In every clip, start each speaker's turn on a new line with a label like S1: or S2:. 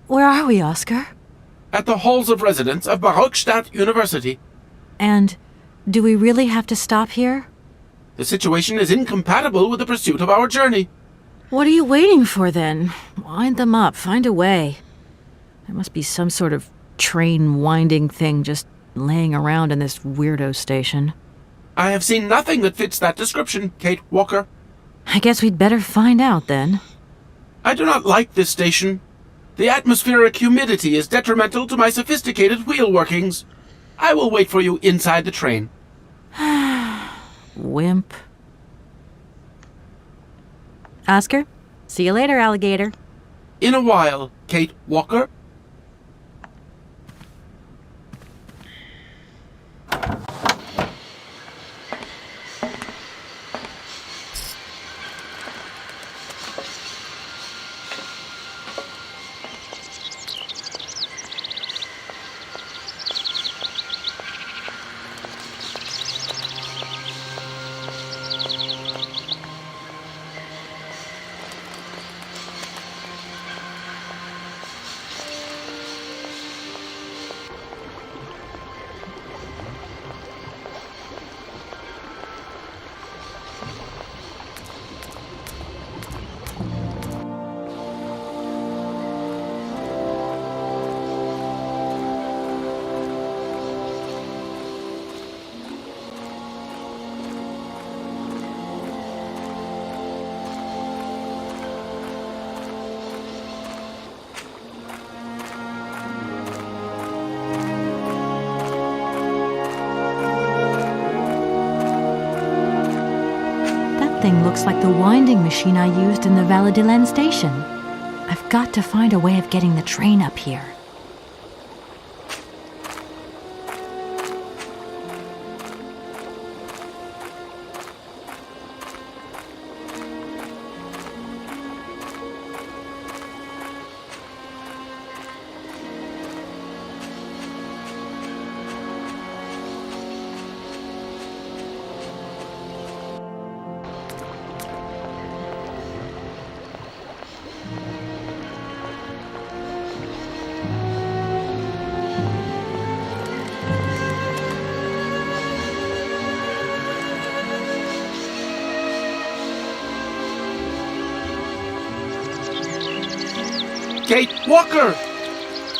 S1: Where are we, Oscar?
S2: At the halls of residence of Barrockstadt University.
S1: And do we really have to stop here?
S2: The situation is incompatible with the pursuit of our journey.
S1: What are you waiting for, then? Wind them up. Find a way. There must be some sort of train-winding thing just laying around in this weirdo station.
S2: I have seen nothing that fits that description, Kate Walker.
S1: I guess we'd better find out, then.
S2: I do not like this station. The atmospheric humidity is detrimental to my sophisticated wheel workings. I will wait for you inside the train.
S1: Wimp. Oscar, see you later, alligator.
S2: In a while, Kate Walker.
S1: Thing looks like the winding machine I used in the Valladolid station. I've got to find a way of getting the train up here.
S2: Kate Walker!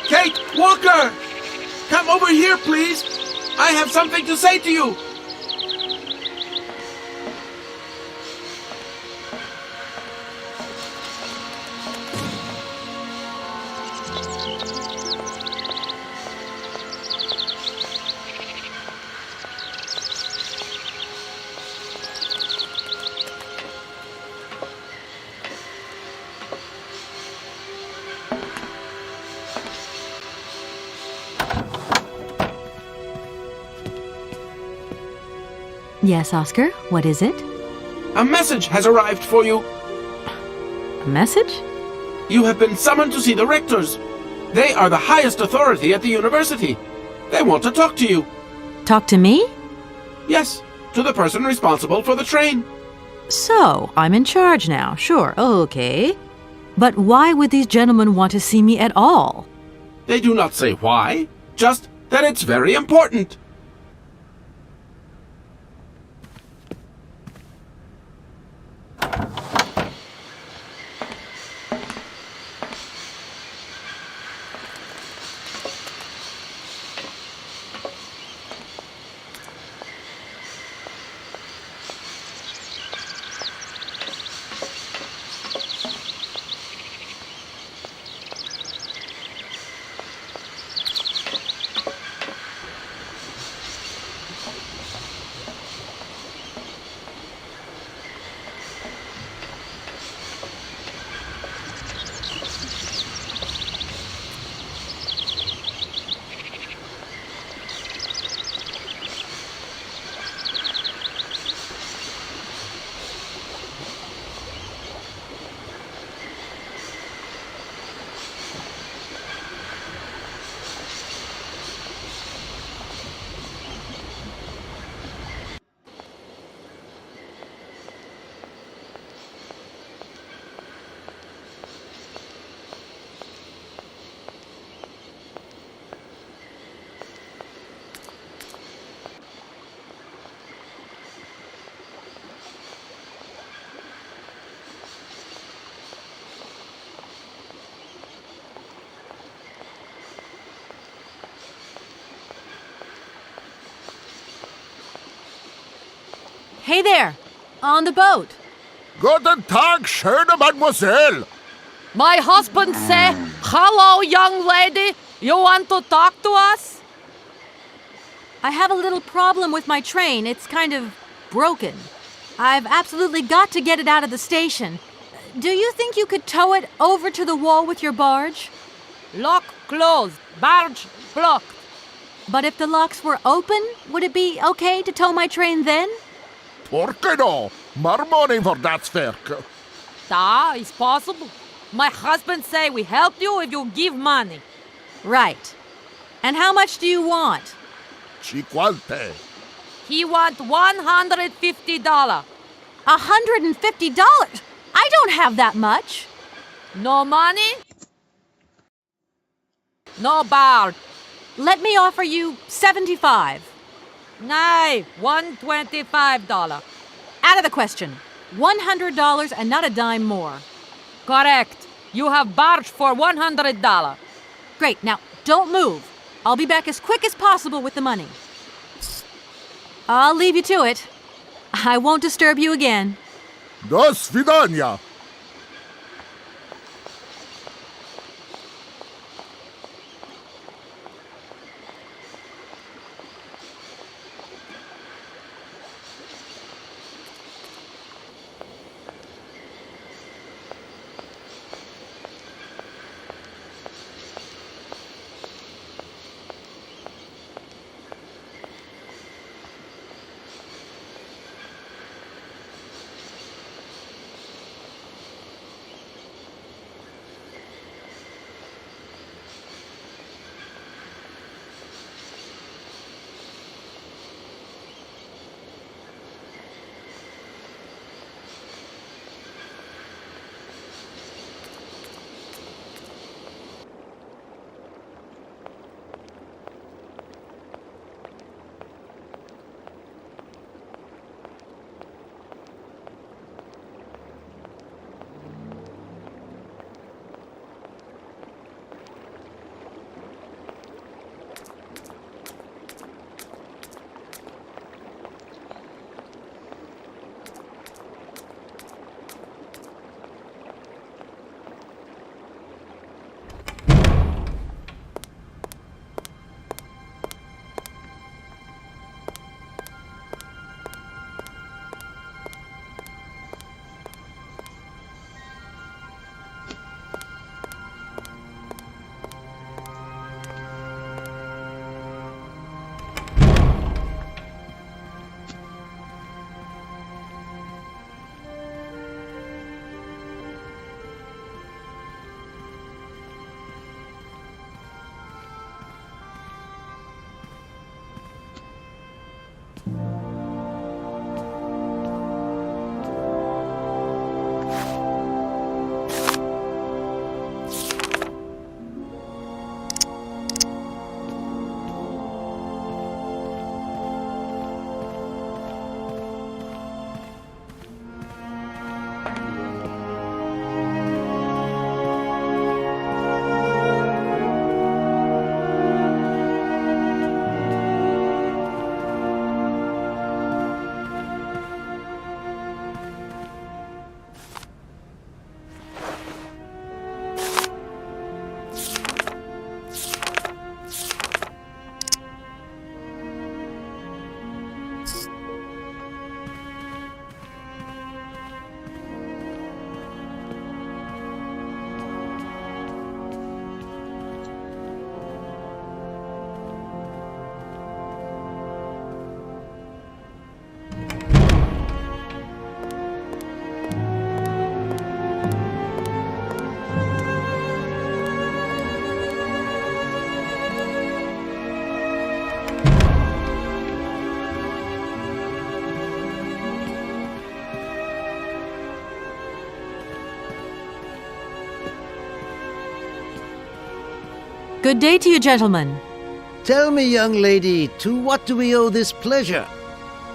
S2: Kate Walker! Come over here, please! I have something to say to you!
S1: Yes, Oscar, what is it?
S2: A message has arrived for you.
S1: A message?
S2: You have been summoned to see the rectors. They are the highest authority at the university. They want to talk to you.
S1: Talk to me?
S2: Yes, to the person responsible for the train.
S1: So, I'm in charge now, sure, okay. But why would these gentlemen want to see me at all?
S2: They do not say why, just that it's very important.
S1: Hey there! On the boat!
S3: Guten Tag, schöne Mademoiselle.
S4: My husband say, "Hello, young lady. You want to talk to us?"
S1: I have a little problem with my train. It's kind of broken. I've absolutely got to get it out of the station. Do you think you could tow it over to the wall with your barge?
S4: Lock closed. Barge blocked.
S1: But if the locks were open, would it be okay to tow my train then?
S3: Porke no? More money for that werk.
S4: Da, it's possible. My husband say we help you if you give money.
S1: Right. And how much do you want?
S3: $50.
S4: He want $150.
S1: $150? I don't have that much.
S4: No money? No barge.
S1: Let me offer you $75.
S4: Nay, $125.
S1: Out of the question. $100 and not a dime more.
S4: Correct. You have barge for $100.
S1: Great. Now, don't move. I'll be back as quick as possible with the money. I'll leave you to it. I won't disturb you again.
S3: До свидания.
S1: Good day to you, gentlemen.
S5: Tell me, young lady, to what do we owe this pleasure?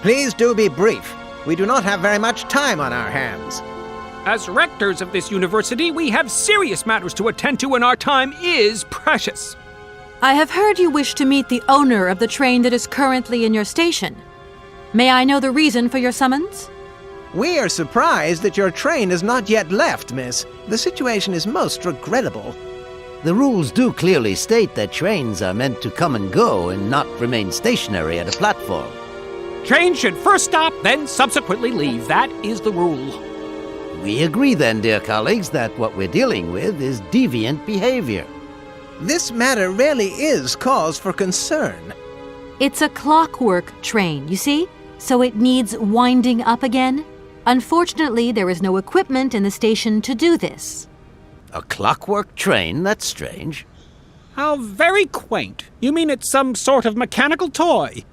S6: Please do be brief. We do not have very much time on our hands.
S7: As rectors of this university, we have serious matters to attend to, and our time is precious.
S1: I have heard you wish to meet the owner of the train that is currently in your station. May I know the reason for your summons?
S6: We are surprised that your train has not yet left, miss. The situation is most regrettable.
S5: The rules do clearly state that trains are meant to come and go and not remain stationary at a platform.
S7: Trains should first stop, then subsequently leave. That is the rule.
S5: We agree then, dear colleagues, that what we're dealing with is deviant behavior.
S6: This matter really is cause for concern.
S1: It's a clockwork train, you see? So it needs winding up again. Unfortunately, there is no equipment in the station to do this.
S5: A clockwork train? That's strange.
S7: How very quaint. You mean it's some sort of mechanical toy?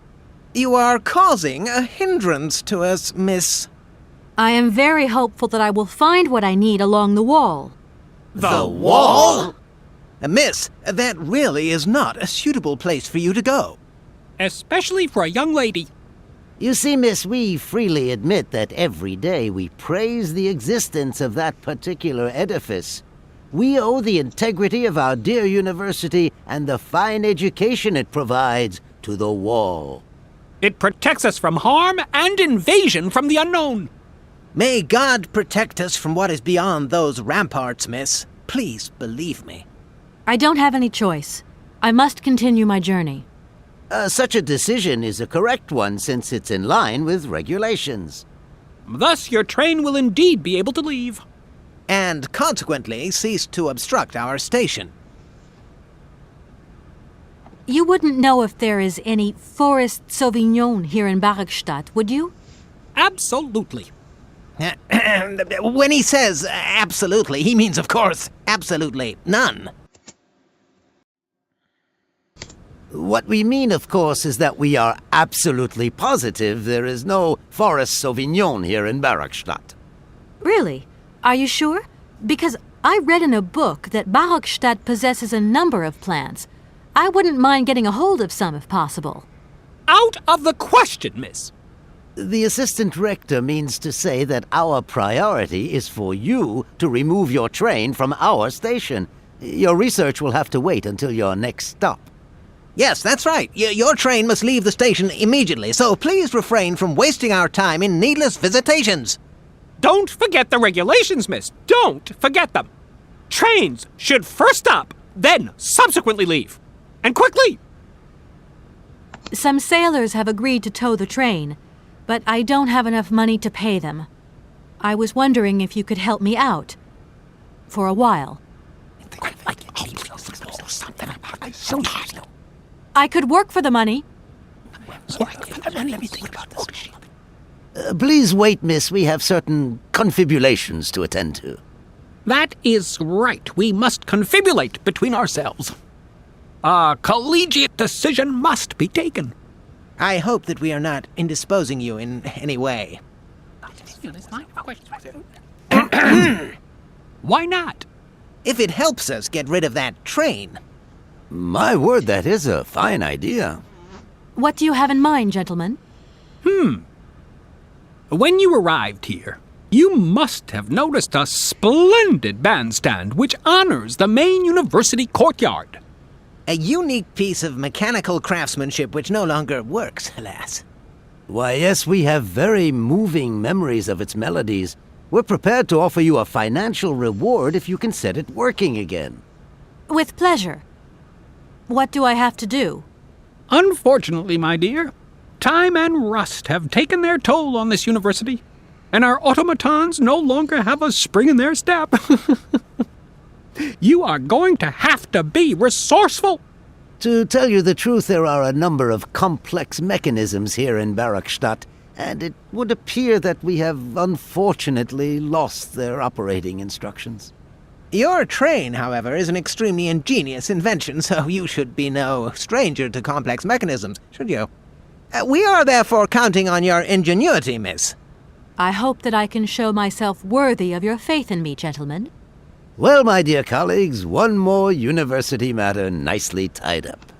S6: You are causing a hindrance to us, miss.
S1: I am very hopeful that I will find what I need along the wall.
S5: The wall?
S6: Miss, that really is not a suitable place for you to go.
S7: Especially for a young lady.
S5: You see, miss, we freely admit that every day we praise the existence of that particular edifice. We owe the integrity of our dear university and the fine education it provides to the wall.
S7: It protects us from harm and invasion from the unknown.
S6: May God protect us from what is beyond those ramparts, miss. Please believe me.
S1: I don't have any choice. I must continue my journey.
S5: Such a decision is a correct one since it's in line with regulations.
S7: Thus, your train will indeed be able to leave.
S6: And consequently cease to obstruct our station.
S1: You wouldn't know if there is any Forest Sauvignon here in Barrockstadt, would you?
S7: Absolutely.
S6: When he says absolutely, he means, of course, absolutely none.
S5: What we mean, of course, is that we are absolutely positive there is no Forest Sauvignon here in Barrockstadt.
S1: Really? Are you sure? Because I read in a book that Barrockstadt possesses a number of plants. I wouldn't mind getting a hold of some if possible.
S7: Out of the question, miss.
S5: The assistant rector means to say that our priority is for you to remove your train from our station. Your research will have to wait until your next stop.
S6: Yes, that's right. Your train must leave the station immediately, so please refrain from wasting our time in needless visitations.
S7: Don't forget the regulations, miss. Don't forget them. Trains should first stop, then subsequently leave. And quickly!
S1: Some sailors have agreed to tow the train, but I don't have enough money to pay them. I was wondering if you could help me out. For a while. I could work for the money.
S5: Please wait, miss. We have certain confibulations to attend to.
S7: That is right. We must confibulate between ourselves. A collegiate decision must be taken.
S6: I hope that we are not indisposing you in any way.
S7: Why not?
S6: If it helps us get rid of that train.
S5: My word, that is a fine idea.
S1: What do you have in mind, gentlemen?
S7: When you arrived here, you must have noticed a splendid bandstand which honors the main university courtyard.
S6: A unique piece of mechanical craftsmanship which no longer works, alas.
S5: Why, yes, we have very moving memories of its melodies. We're prepared to offer you a financial reward if you can set it working again.
S1: With pleasure. What do I have to do?
S7: Unfortunately, my dear, time and rust have taken their toll on this university, and our automatons no longer have a spring in their step. You are going to have to be resourceful.
S5: To tell you the truth, there are a number of complex mechanisms here in Barrockstadt, and it would appear that we have unfortunately lost their operating instructions.
S6: Your train, however, is an extremely ingenious invention, so you should be no stranger to complex mechanisms, should you? We are therefore counting on your ingenuity, miss.
S1: I hope that I can show myself worthy of your faith in me, gentlemen.
S5: Well, my dear colleagues, one more university matter nicely tied up.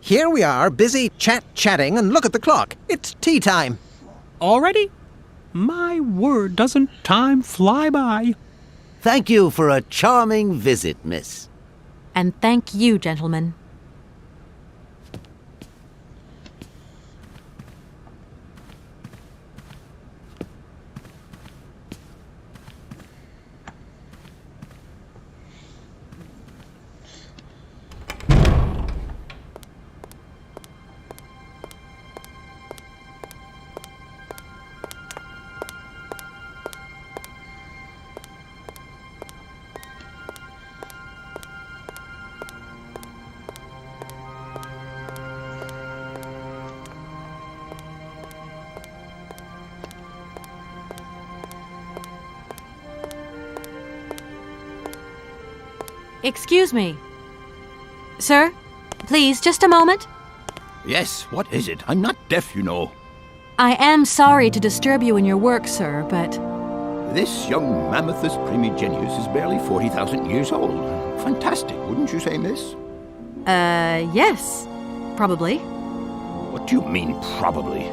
S6: Here we are, busy chatting, and look at the clock. It's tea time.
S7: Already? My word, doesn't time fly by?
S5: Thank you for a charming visit, miss.
S1: And thank you, gentlemen. Excuse me. Sir, please, just a moment.
S8: Yes, what is it? I'm not deaf, you know.
S1: I am sorry to disturb you in your work, sir, but
S8: This young Mammothus primigenius is barely 40,000 years old. Fantastic, wouldn't you say, miss?
S1: yes, probably.
S8: What do you mean, probably?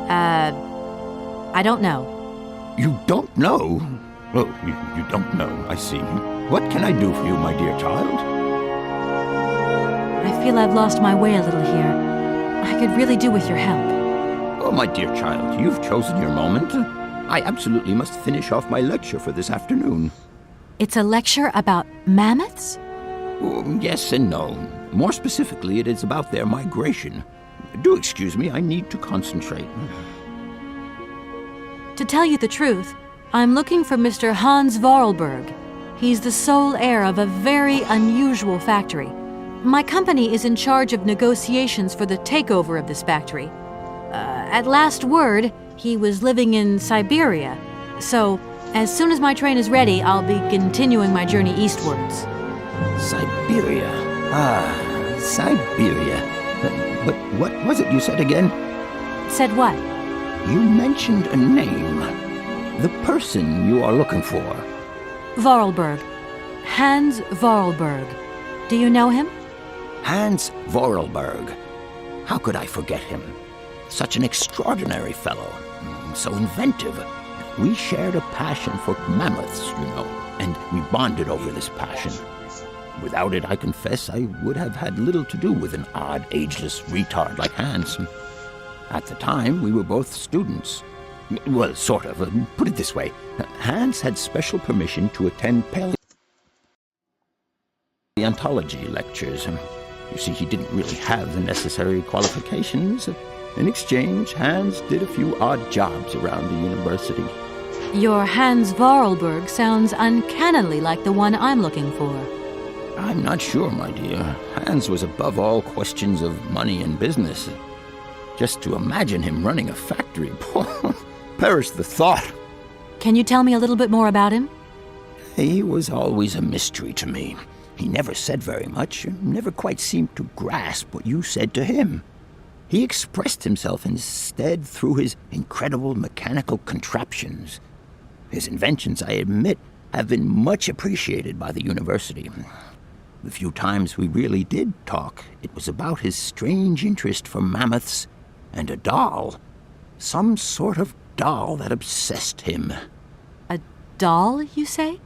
S1: I don't know.
S8: You don't know? Oh, you don't know, I see. What can I do for you, my dear child?
S1: I feel I've lost my way a little here. I could really do with your help.
S8: Oh, my dear child, you've chosen your moment. I absolutely must finish off my lecture for this afternoon.
S1: It's a lecture about mammoths?
S8: Oh, yes and no. More specifically, it is about their migration. Do excuse me, I need to concentrate.
S1: To tell you the truth, I'm looking for Mr. Hans Vorarlberg. He's the sole heir of a very unusual factory. My company is in charge of negotiations for the takeover of this factory. At last word, he was living in Syberia. So, as soon as my train is ready, I'll be continuing my journey eastwards.
S8: Syberia. Ah, Syberia. But what was it you said again?
S1: Said what?
S8: You mentioned a name. The person you are looking for.
S1: Vorarlberg. Hans Vorarlberg. Do you know him?
S8: Hans Vorarlberg. How could I forget him? Such an extraordinary fellow. So inventive. We shared a passion for mammoths, you know, and we bonded over this passion. Without it, I confess, I would have had little to do with an odd, ageless retard like Hans. At the time, we were both students. Well, sort of. Put it this way. Hans had special permission to attend paleontology lectures. You see, he didn't really have the necessary qualifications. In exchange, Hans did a few odd jobs around the university.
S1: Your Hans Vorarlberg sounds uncannily like the one I'm looking for.
S8: I'm not sure, my dear. Hans was above all questions of money and business. Just to imagine him running a factory, perish the thought.
S1: Can you tell me a little bit more about him?
S8: He was always a mystery to me. He never said very much, never quite seemed to grasp what you said to him. He expressed himself instead through his incredible mechanical contraptions. His inventions, I admit, have been much appreciated by the university. The few times we really did talk, it was about his strange interest for mammoths and a doll. Some sort of doll that obsessed him.
S1: A doll, you say?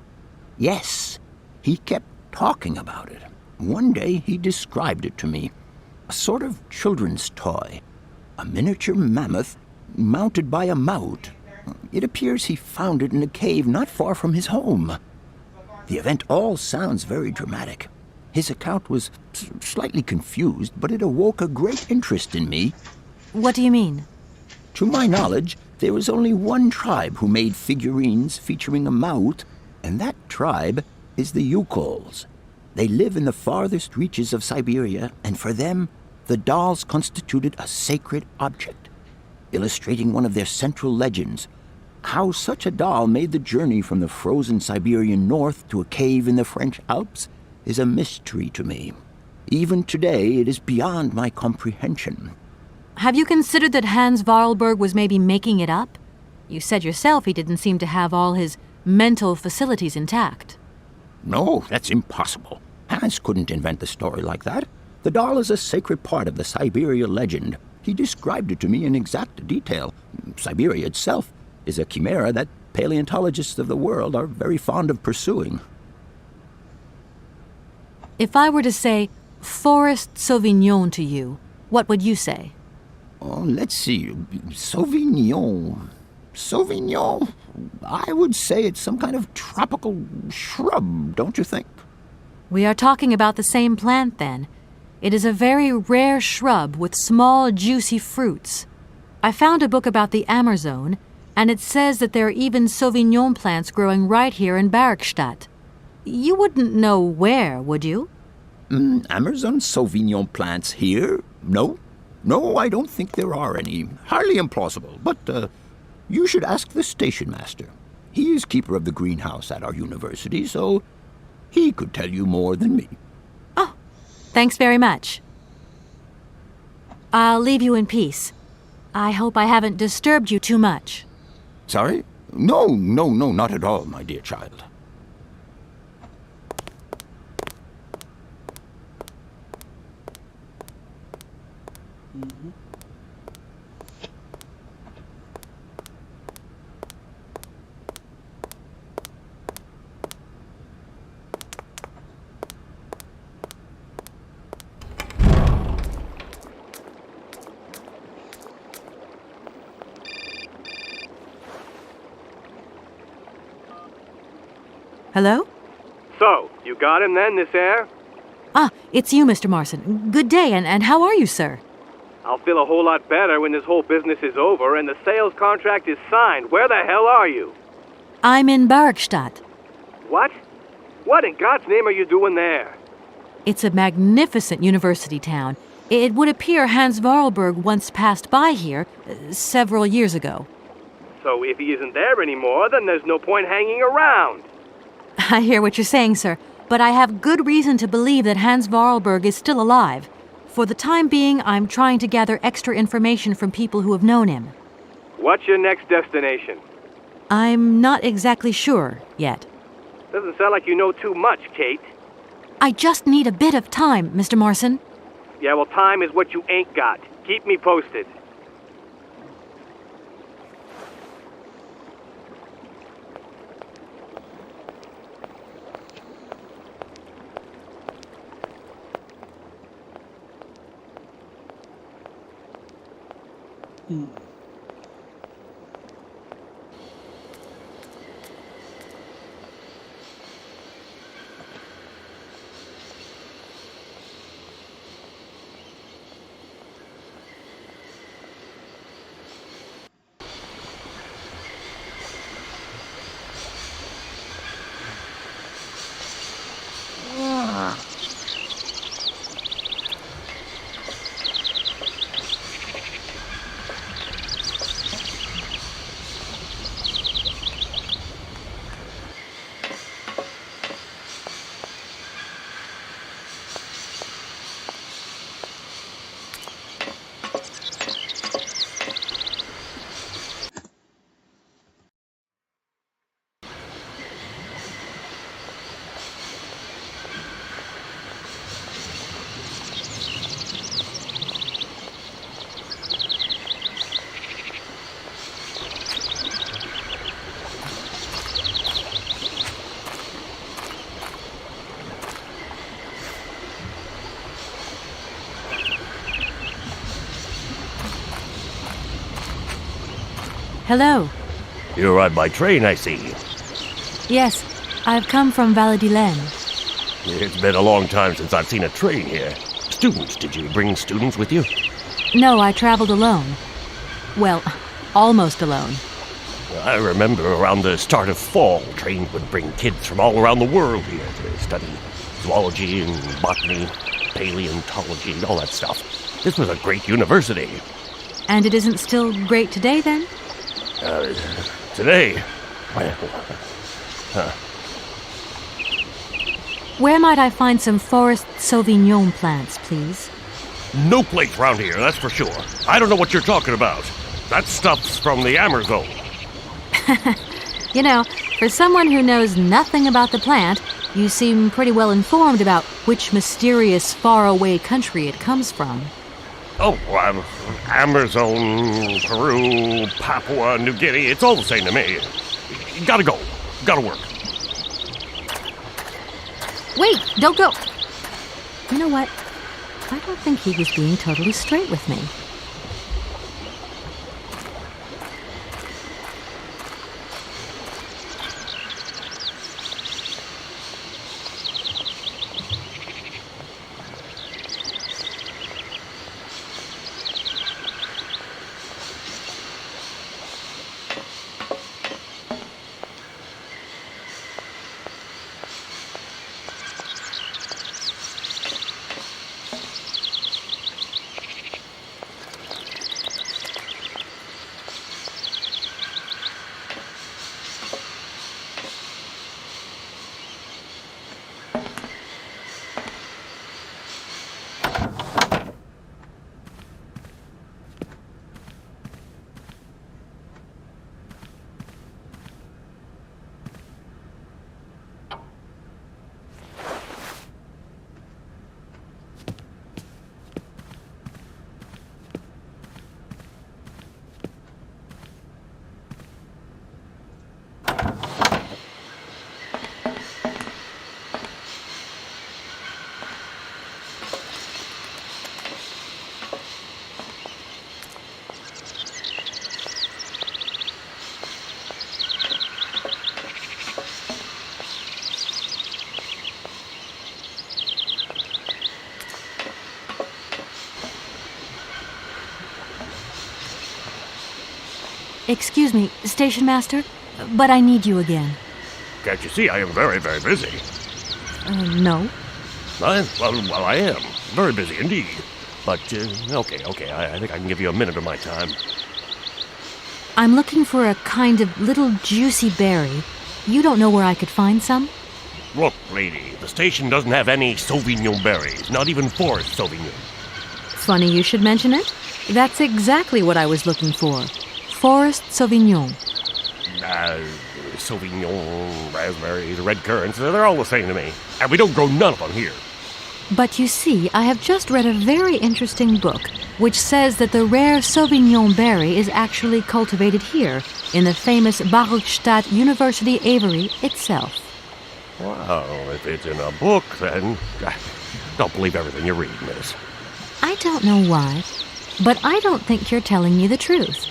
S8: Yes, he kept talking about it. One day he described it to me. A sort of children's toy. A miniature mammoth mounted by a mount. It appears he found it in a cave not far from his home. The event all sounds very dramatic. His account was slightly confused, but it awoke a great interest in me.
S1: What do you mean?
S8: To my knowledge, there was only one tribe who made figurines featuring a mount, and that tribe is the Yukols. They live in the farthest reaches of Syberia, and for them, the dolls constituted a sacred object, illustrating one of their central legends. How such a doll made the journey from the frozen Siberian north to a cave in the French Alps is a mystery to me. Even today, it is beyond my comprehension.
S1: Have you considered that Hans Vorarlberg was maybe making it up? You said yourself he didn't seem to have all his mental facilities intact.
S8: No, that's impossible. Hans couldn't invent a story like that. The doll is a sacred part of the Syberia legend. He described it to me in exact detail. Syberia itself is a chimera that paleontologists of the world are very fond of pursuing.
S1: If I were to say Forest Sauvignon to you, what would you say?
S8: Oh, let's see. Sauvignon. Sauvignon? I would say it's some kind of tropical shrub, don't you think?
S1: We are talking about the same plant, then. It is a very rare shrub with small, juicy fruits. I found a book about the Amazon, and it says that there are even Sauvignon plants growing right here in Barrockstadt. You wouldn't know where, would you?
S8: Amazon Sauvignon plants here? No. No, I don't think there are any. Hardly implausible, but you should ask the station master. He is keeper of the greenhouse at our university, so He could tell you more than me.
S1: Oh, thanks very much. I'll leave you in peace. I hope I haven't disturbed you too much.
S8: Sorry? No, not at all, my dear child.
S1: Hello?
S9: So, you got him then, this air?
S1: Ah, it's you, Mr. Marson. Good day, and how are you, sir?
S9: I'll feel a whole lot better when this whole business is over and the sales contract is signed. Where the hell are you?
S1: I'm in Barrockstadt.
S9: What? What in God's name are you doing there?
S1: It's a magnificent university town. It would appear Hans Vorarlberg once passed by here several years ago.
S9: So if he isn't there anymore, then there's no point hanging around.
S1: I hear what you're saying, sir, but I have good reason to believe that Hans Vorarlberg is still alive. For the time being, I'm trying to gather extra information from people who have known him.
S9: What's your next destination?
S1: I'm not exactly sure yet.
S9: Doesn't sound like you know too much, Kate.
S1: I just need a bit of time, Mr. Marson.
S9: Yeah, well, time is what you ain't got. Keep me posted.
S1: Hello.
S10: You arrived by train, I see.
S1: Yes, I've come from Valladolid.
S10: It's been a long time since I've seen a train here. Students, did you bring students with you?
S1: No, I traveled alone. Well, almost alone.
S10: I remember around the start of fall, trains would bring kids from all around the world here to study zoology and botany, paleontology, and all that stuff. This was a great university.
S1: And it isn't still great today, then?
S10: Today? Well,
S1: Where might I find some forest Sauvignon plants, please?
S10: no place around here, that's for sure. I don't know what you're talking about. That stuff's from the Amazon.
S1: You know, for someone who knows nothing about the plant, you seem pretty well informed about which mysterious faraway country it comes from.
S10: Oh, Amazon, Peru, Papua New Guinea, it's all the same to me. Gotta go. Gotta work.
S1: Wait, don't go. You know what? I don't think he was being totally straight with me. Excuse me, Station Master, but I need you again.
S10: Can't you see I am very, very busy?
S1: No.
S10: Well, I am. Very busy indeed. But, okay, I think I can give you a minute of my time.
S1: I'm looking for a kind of little juicy berry. You don't know where I could find some?
S10: Look, lady, the station doesn't have any Sauvignon berries, not even Forest Sauvignon.
S1: Funny you should mention it. That's exactly what I was looking for. Forest Sauvignon.
S10: Sauvignon, raspberries, red currants, they're all the same to me. And we don't grow none of them here.
S1: But you see, I have just read a very interesting book which says that the rare Sauvignon berry is actually cultivated here, in the famous Barrockstadt University aviary itself.
S10: Well, if it's in a book, then don't believe everything you read, miss.
S1: I don't know why, but I don't think you're telling me the truth.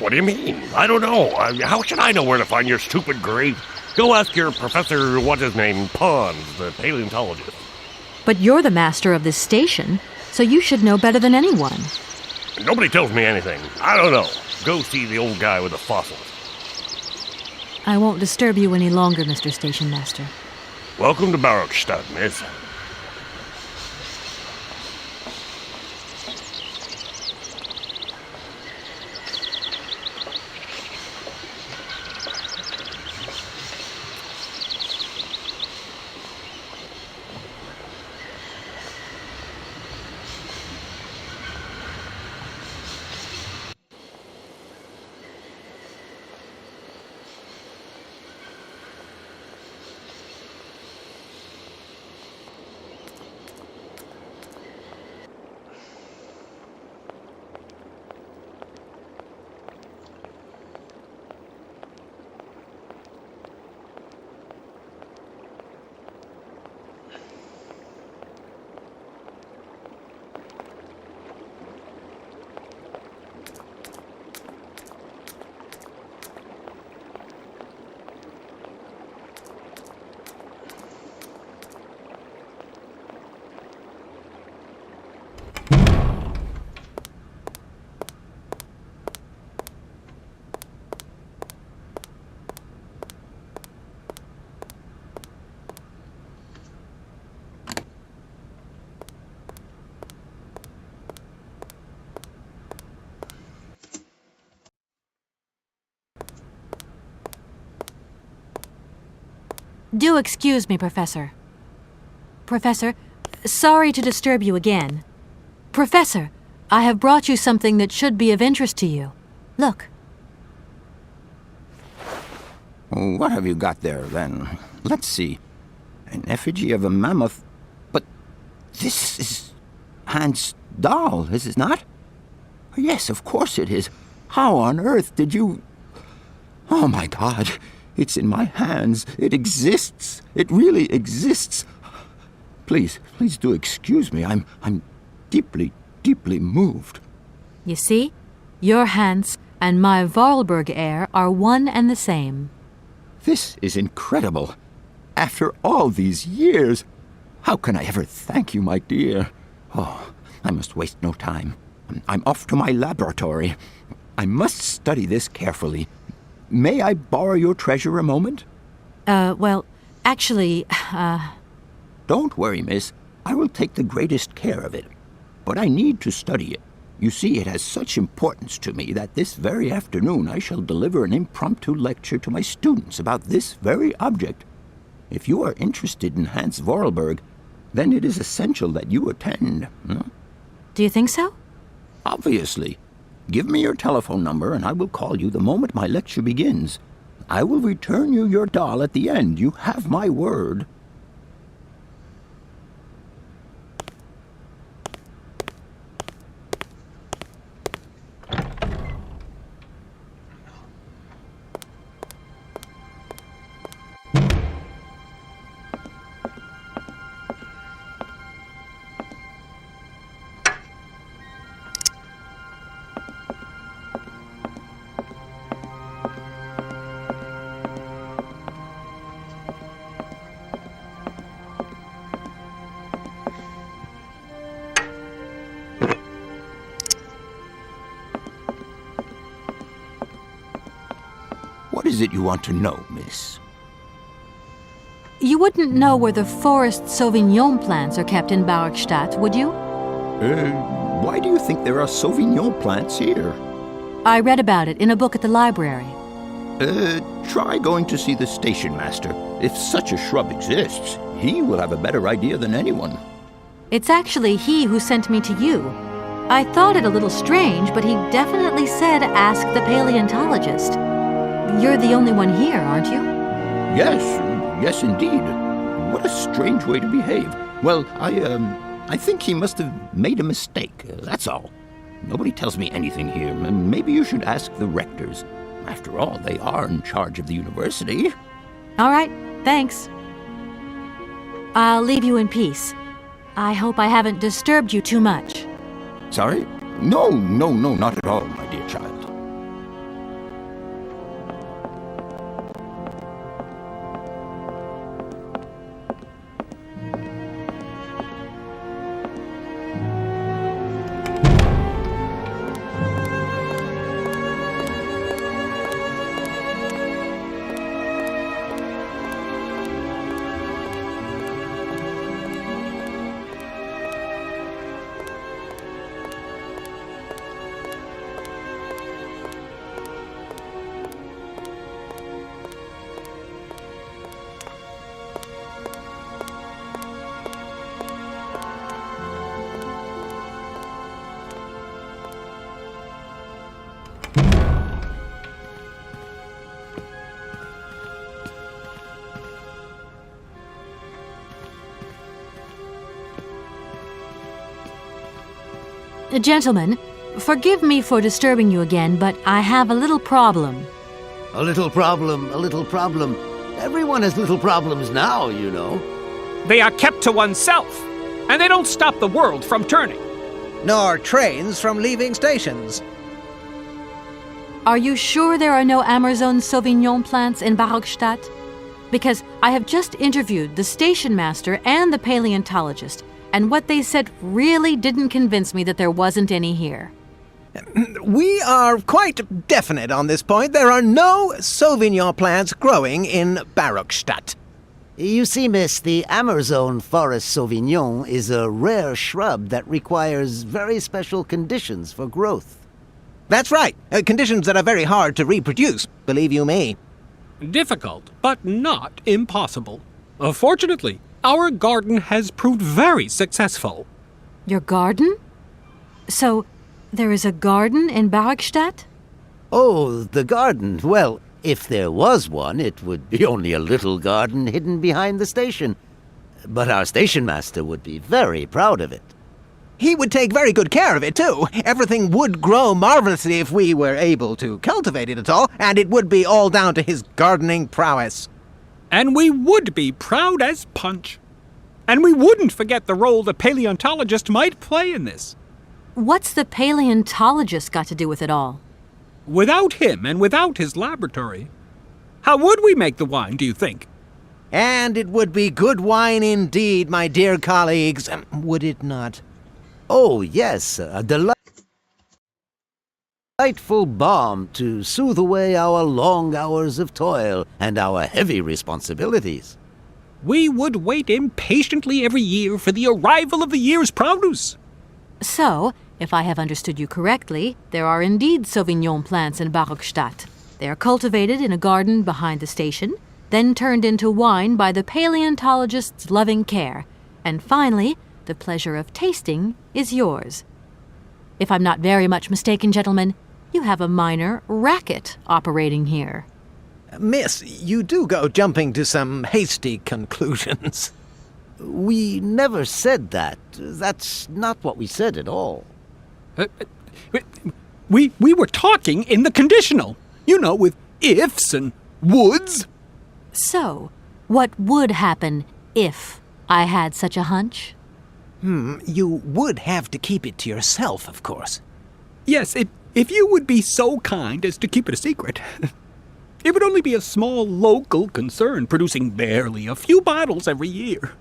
S10: What do you mean? I don't know. How should I know where to find your stupid grape? Go ask your professor, what's his name, Pons, the paleontologist.
S1: But you're the master of this station, so you should know better than anyone.
S10: Nobody tells me anything. I don't know. Go see the old guy with the fossils.
S1: I won't disturb you any longer, Mr. Station Master.
S10: Welcome to Barrockstadt, miss.
S1: Do excuse me, Professor. Professor, sorry to disturb you again. Professor, I have brought you something that should be of interest to you. Look.
S8: What have you got there, then? Let's see. An effigy of a mammoth. But this is Hans' doll, is it not? Yes, of course it is. How on earth did you... Oh, my God. It's in my hands. It exists. It really exists. Please do excuse me. I'm deeply, deeply moved.
S1: You see? Your Hans and my Vorarlberg heir are one and the same.
S8: This is incredible. After all these years, how can I ever thank you, my dear? Oh, I must waste no time. I'm off to my laboratory. I must study this carefully. May I borrow your treasure a moment?
S1: Well, actually,
S8: Don't worry, miss. I will take the greatest care of it. But I need to study it. You see, it has such importance to me that this very afternoon I shall deliver an impromptu lecture to my students about this very object. If you are interested in Hans Vorarlberg, then it is essential that you attend.
S1: Do you think so?
S8: Obviously. Give me your telephone number and I will call you the moment my lecture begins. I will return you your doll at the end. You have my word. it you want to know, miss?
S1: You wouldn't know where the forest Sauvignon plants are kept in Barrockstadt, would you?
S8: Why do you think there are Sauvignon plants here?
S1: I read about it in a book at the library.
S8: Try going to see the station master. If such a shrub exists, he will have a better idea than anyone.
S1: It's actually he who sent me to you. I thought it a little strange, but he definitely said ask the paleontologist. You're the only one here, aren't you?
S8: Yes, indeed. What a strange way to behave. Well, I think he must have made a mistake, that's all. Nobody tells me anything here. Maybe you should ask the rectors. After all, they are in charge of the university.
S1: All right, thanks. I'll leave you in peace. I hope I haven't disturbed you too much.
S8: Sorry? No, not at all, my dear child.
S1: Gentlemen, forgive me for disturbing you again, but I have a little problem.
S5: A little problem, a little problem. Everyone has little problems now, you know.
S7: They are kept to oneself, and they don't stop the world from turning.
S6: Nor trains from leaving stations.
S1: Are you sure there are no Amazon Sauvignon plants in Barrockstadt? Because I have just interviewed the station master and the paleontologist, and what they said really didn't convince me that there wasn't any here.
S6: We are quite definite on this point. There are no Sauvignon plants growing in Barrockstadt.
S5: You see, miss, the Amazon Forest Sauvignon is a rare shrub that requires very special conditions for growth.
S6: That's right. Conditions that are very hard to reproduce, believe you me.
S7: Difficult, but not impossible. Fortunately, our garden has proved very successful.
S1: Your garden? So, there is a garden in Barrockstadt?
S5: Oh, the garden. Well, if there was one, it would be only a little garden hidden behind the station. But our station master would be very proud of it.
S6: He would take very good care of it, too. Everything would grow marvelously if we were able to cultivate it at all, and it would be all down to his gardening prowess.
S7: And we would be proud as punch. And we wouldn't forget the role the paleontologist might play in this.
S1: What's the paleontologist got to do with it all?
S7: Without him and without his laboratory, how would we make the wine, do you think?
S6: And it would be good wine indeed, my dear colleagues, would it not?
S5: Oh, yes, a delightful balm to soothe away our long hours of toil and our heavy responsibilities.
S7: We would wait impatiently every year for the arrival of the year's produce.
S1: So, if I have understood you correctly, there are indeed Sauvignon plants in Barrockstadt. They are cultivated in a garden behind the station, then turned into wine by the paleontologist's loving care, and finally, the pleasure of tasting is yours. If I'm not very much mistaken, gentlemen, you have a minor racket operating here.
S6: Miss, you do go jumping to some hasty conclusions.
S5: We never said that. That's not what we said at all.
S7: We were talking in the conditional, with ifs and woulds.
S1: So, what would happen if I had such a hunch?
S6: You would have to keep it to yourself, of course.
S7: Yes, if you would be so kind as to keep it a secret. It would only be a small local concern producing barely a few bottles every year.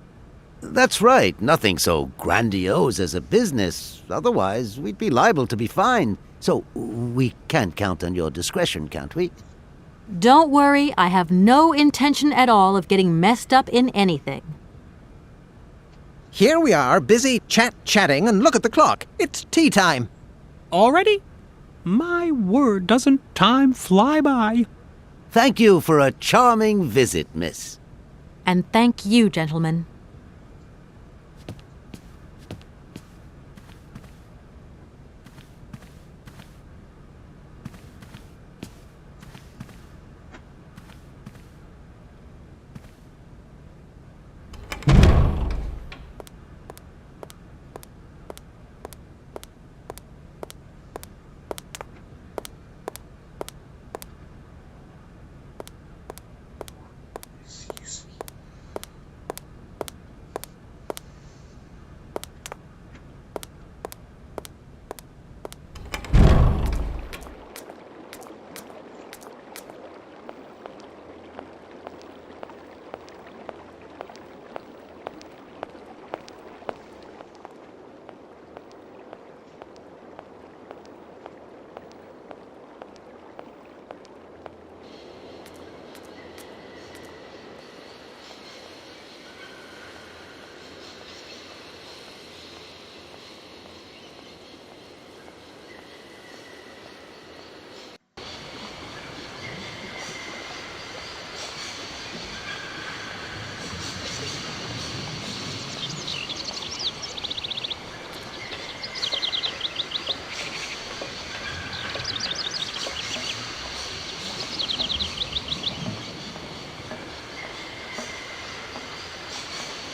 S5: That's right. Nothing so grandiose as a business. Otherwise, we'd be liable to be fined. So we can't count on your discretion, can't we?
S1: Don't worry, I have no intention at all of getting messed up in anything.
S6: Here we are, busy chatting, and look at the clock. It's tea time.
S7: Already? My word, doesn't time fly by?
S5: Thank you for a charming visit, miss.
S1: And thank you, gentlemen.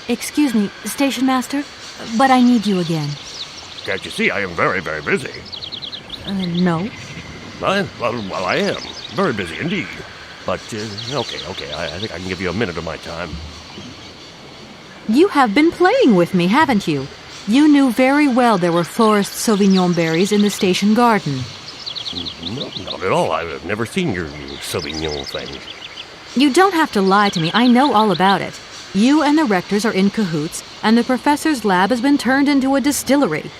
S1: Excuse me, Station Master, but I need you again.
S10: Can't you see I am very, very busy?
S1: No.
S10: Well, I am. Very busy indeed. But, okay, I think I can give you a minute of my time.
S1: You have been playing with me, haven't you? You knew very well there were Forest Sauvignon berries in the station garden.
S10: No, not at all. I've never seen your Sauvignon thing.
S1: You don't have to lie to me. I know all about it. You and the rectors are in cahoots, and the professor's lab has been turned into a distillery.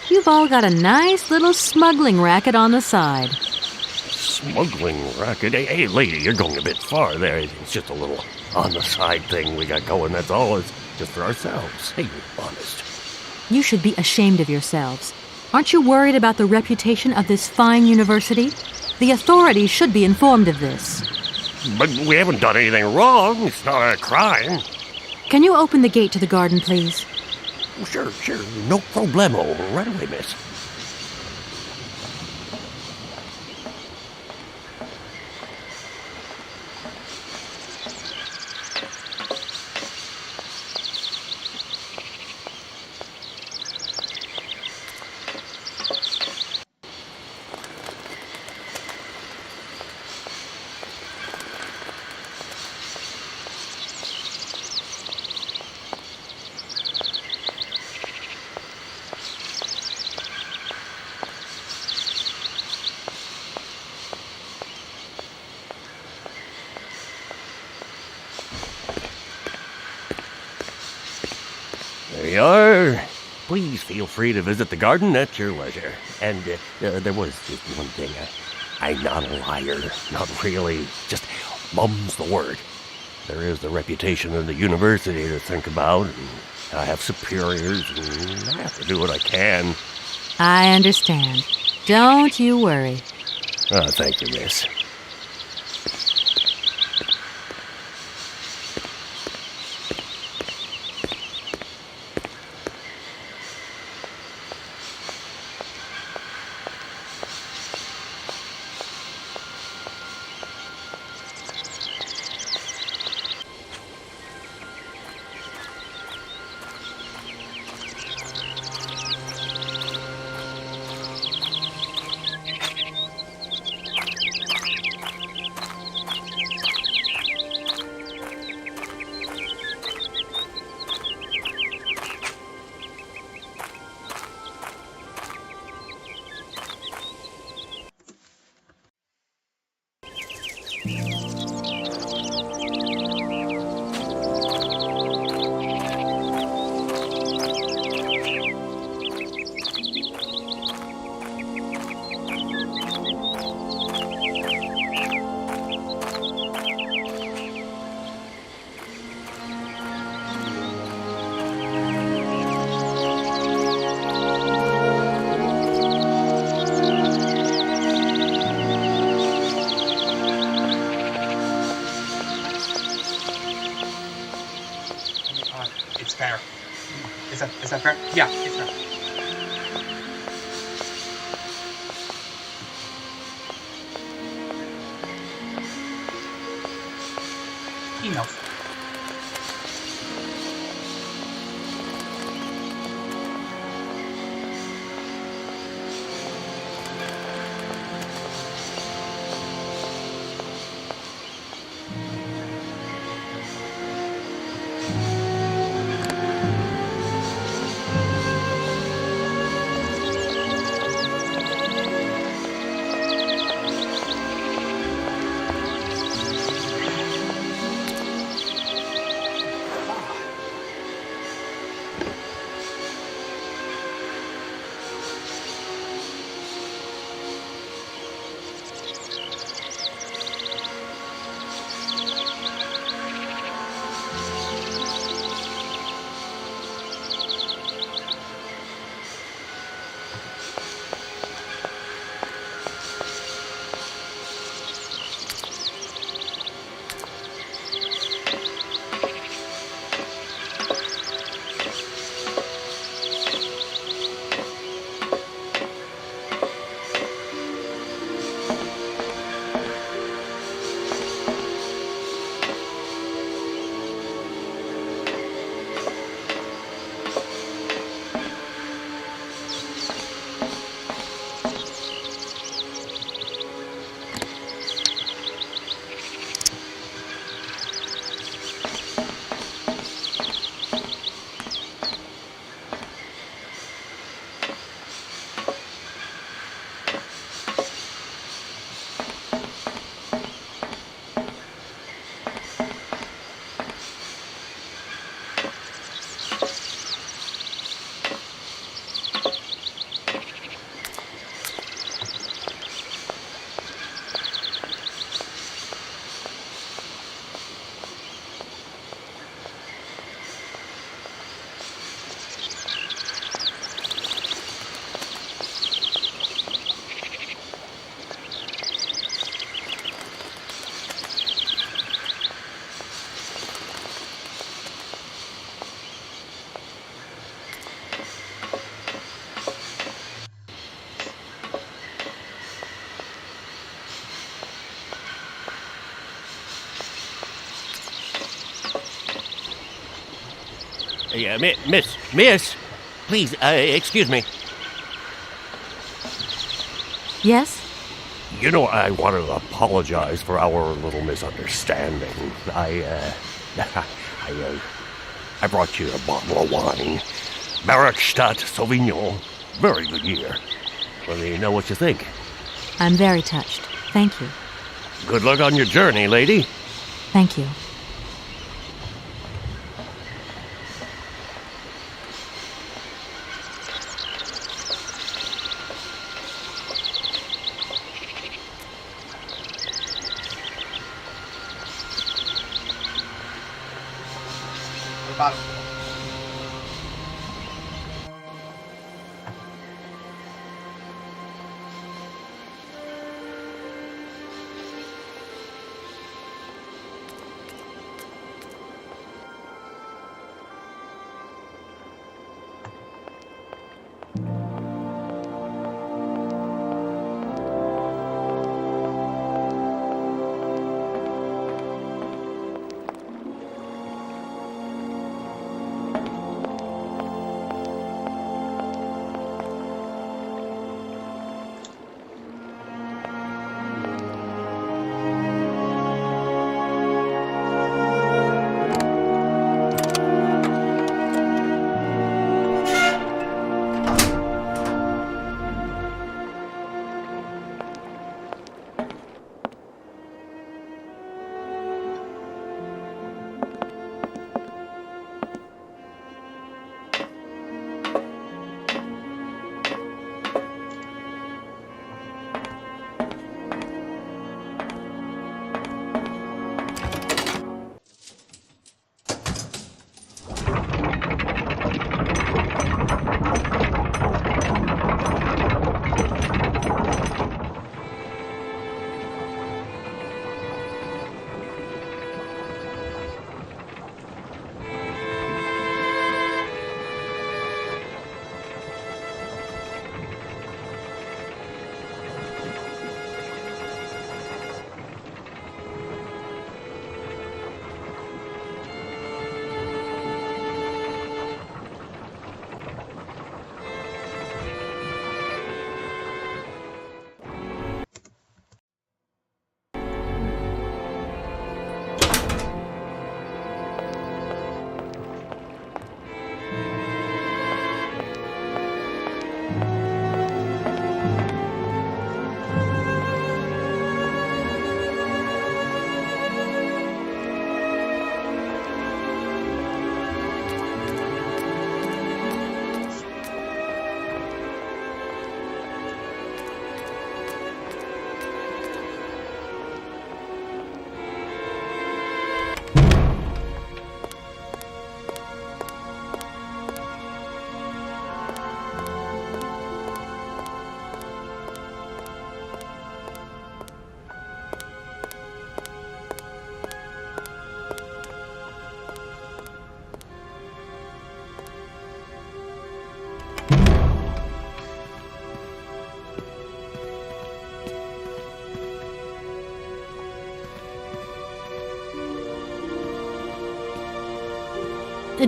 S1: You've all got a nice little smuggling racket on the side.
S10: Smuggling racket? Hey, lady, you're going a bit far there. It's just a little on-the-side thing we got going, that's all. It's just for ourselves. Hey, honest.
S1: You should be ashamed of yourselves. Aren't you worried about the reputation of this fine university? The authorities should be informed of this.
S10: But we haven't done anything wrong. It's not a crime.
S1: Can you open the gate to the garden, please?
S10: Sure. No problemo. Right away, miss. There you are. Please feel free to visit the garden at your leisure. And there was just one thing. I'm not a liar. Not really. Just mum's the word. There is the reputation of the university to think about. And I have superiors, and I have to do what I can.
S1: I understand. Don't you worry.
S10: Thank you, miss.
S11: fair. Is that fair? Yeah, it's fair. Emails.
S10: Yeah, miss, please, excuse me.
S1: Yes?
S10: You know, I want to apologize for our little misunderstanding. I brought you a bottle of wine. Barrockstadt Sauvignon. Very good year. Let me know what you think.
S1: I'm very touched. Thank you.
S10: Good luck on your journey, lady.
S1: Thank you.
S11: About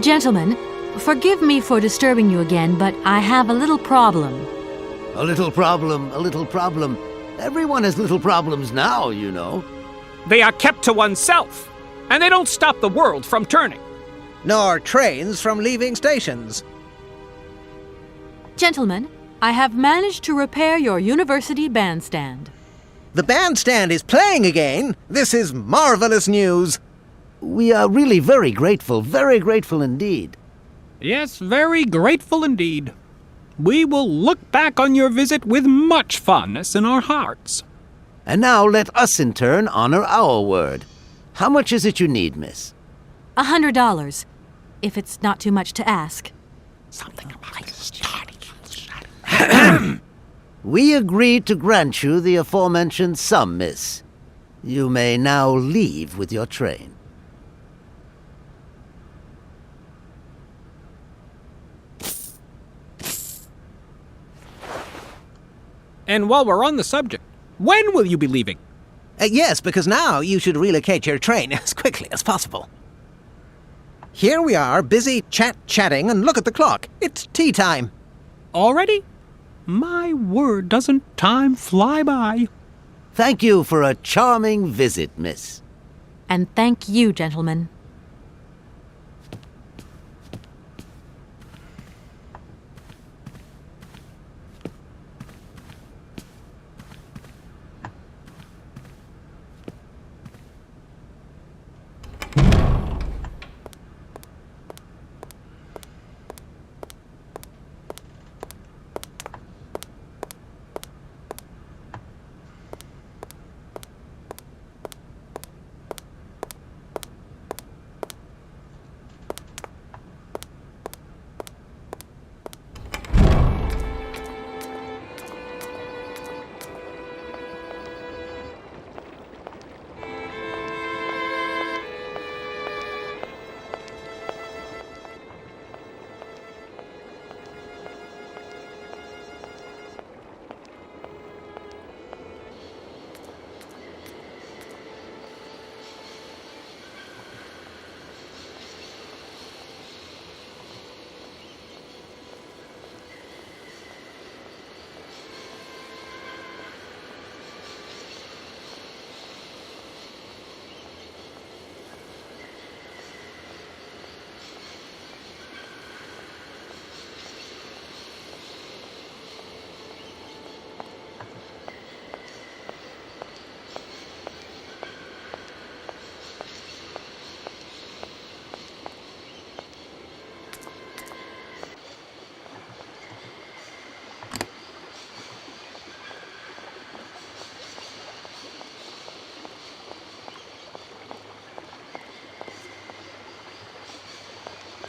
S1: Gentlemen, forgive me for disturbing you again, but I have a little problem.
S5: A little problem, a little problem. Everyone has little problems now, you know.
S7: They are kept to oneself, and they don't stop the world from turning.
S6: Nor trains from leaving stations.
S1: Gentlemen, I have managed to repair your university bandstand.
S6: The bandstand is playing again. This is marvelous news.
S5: We are really very grateful indeed.
S7: Yes, very grateful indeed. We will look back on your visit with much fondness in our hearts.
S5: And now let us in turn honor our word. How much is it you need, miss?
S1: $100, if it's not too much to ask.
S5: We agree to grant you the aforementioned sum, miss. You may now leave with your train.
S7: And while we're on the subject, when will you be leaving?
S6: Yes, because now you should relocate your train as quickly as possible. Here we are, busy chatting, and look at the clock. It's tea time.
S7: Already? My word, doesn't time fly by?
S5: Thank you for a charming visit, miss.
S1: And thank you, gentlemen.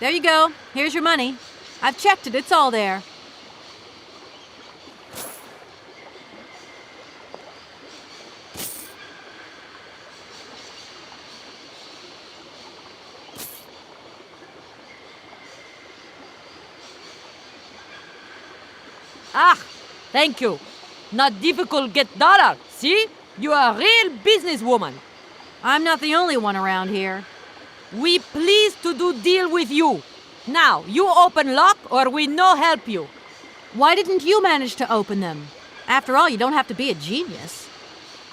S1: There you go. Here's your money. I've checked it. It's all there.
S4: Ah, thank you. Not difficult get dollar. See? You are a real businesswoman.
S1: I'm not the only one around here.
S4: We pleased to do deal with you. Now, you open lock or we no help you.
S1: Why didn't you manage to open them? After all, you don't have to be a genius.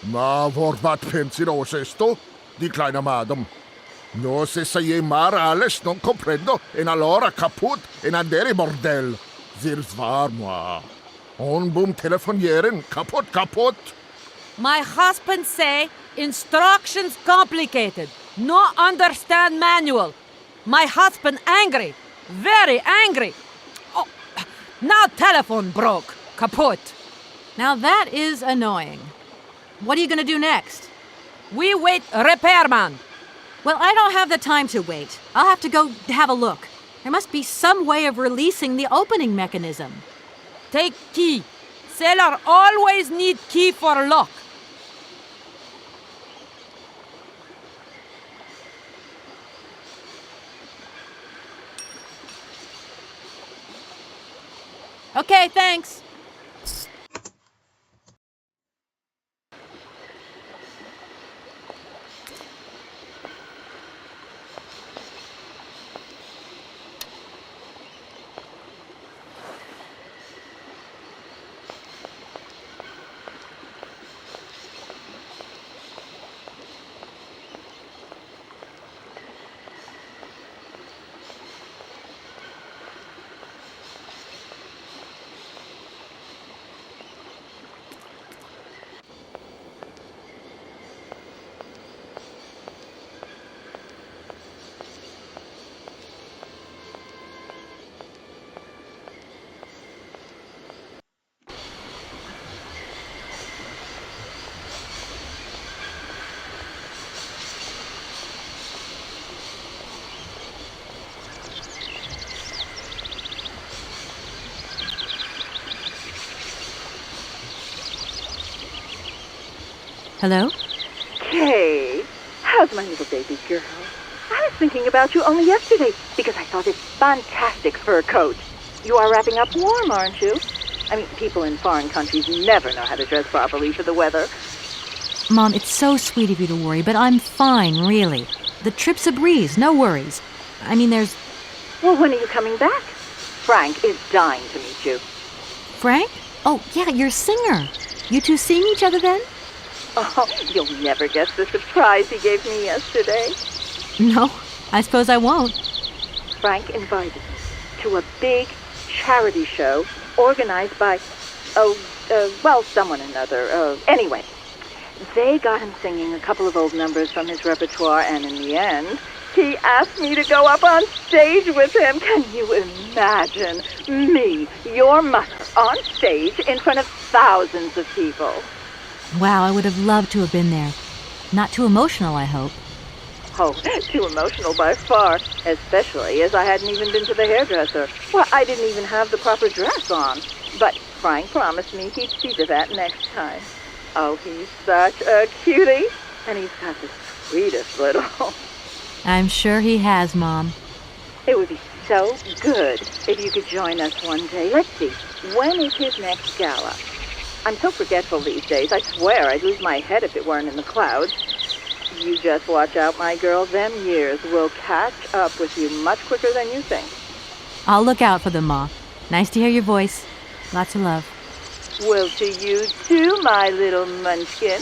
S3: Ma vorbat pensinos esto? Declina madam. No se saye mar alles non comprendo en allora kaput en andere bordel. Zirs var moi. On boom telefonieren kaput.
S4: My husband say instructions complicated. No understand manual. My husband angry. Very angry. Oh, now telephone broke. Kaput.
S1: Now that is annoying. What are you going to do next?
S4: We wait repairman.
S1: Well, I don't have the time to wait. I'll have to go have a look. There must be some way of releasing the opening mechanism.
S4: Take key. Sailor always need key for lock.
S1: Okay, thanks. Hello?
S12: Kay, how's my little baby girl? I was thinking about you only yesterday because I saw this fantastic fur coat. You are wrapping up warm, aren't you? I mean, people in foreign countries never know how to dress properly for the weather.
S1: Mom, it's so sweet of you to worry, but I'm fine, really. The trip's a breeze, no worries. I mean, there's...
S12: Well, when are you coming back? Frank is dying to meet you.
S1: Frank? Oh, yeah, your singer. You two seeing each other then?
S12: Oh, you'll never guess the surprise he gave me yesterday.
S1: No, I suppose I won't.
S12: Frank invited me to a big charity show organized by, someone or another. Anyway, they got him singing a couple of old numbers from his repertoire, and in the end, he asked me to go up on stage with him. Can you imagine me, your mother, on stage in front of thousands of people?
S1: Wow, I would have loved to have been there. Not too emotional, I hope.
S12: Oh, too emotional by far, especially as I hadn't even been to the hairdresser. Well, I didn't even have the proper dress on. But Frank promised me he'd see to that next time. Oh, he's such a cutie, and he's got the sweetest little...
S1: I'm sure he has, Mom.
S12: It would be so good if you could join us one day. Let's see, when is his next gala? I'm so forgetful these days. I swear I'd lose my head if it weren't in the clouds. You just watch out, my girl. Them years will catch up with you much quicker than you think.
S1: I'll look out for them, Ma. Nice to hear your voice. Lots of love.
S12: Well, to you too, my little munchkin.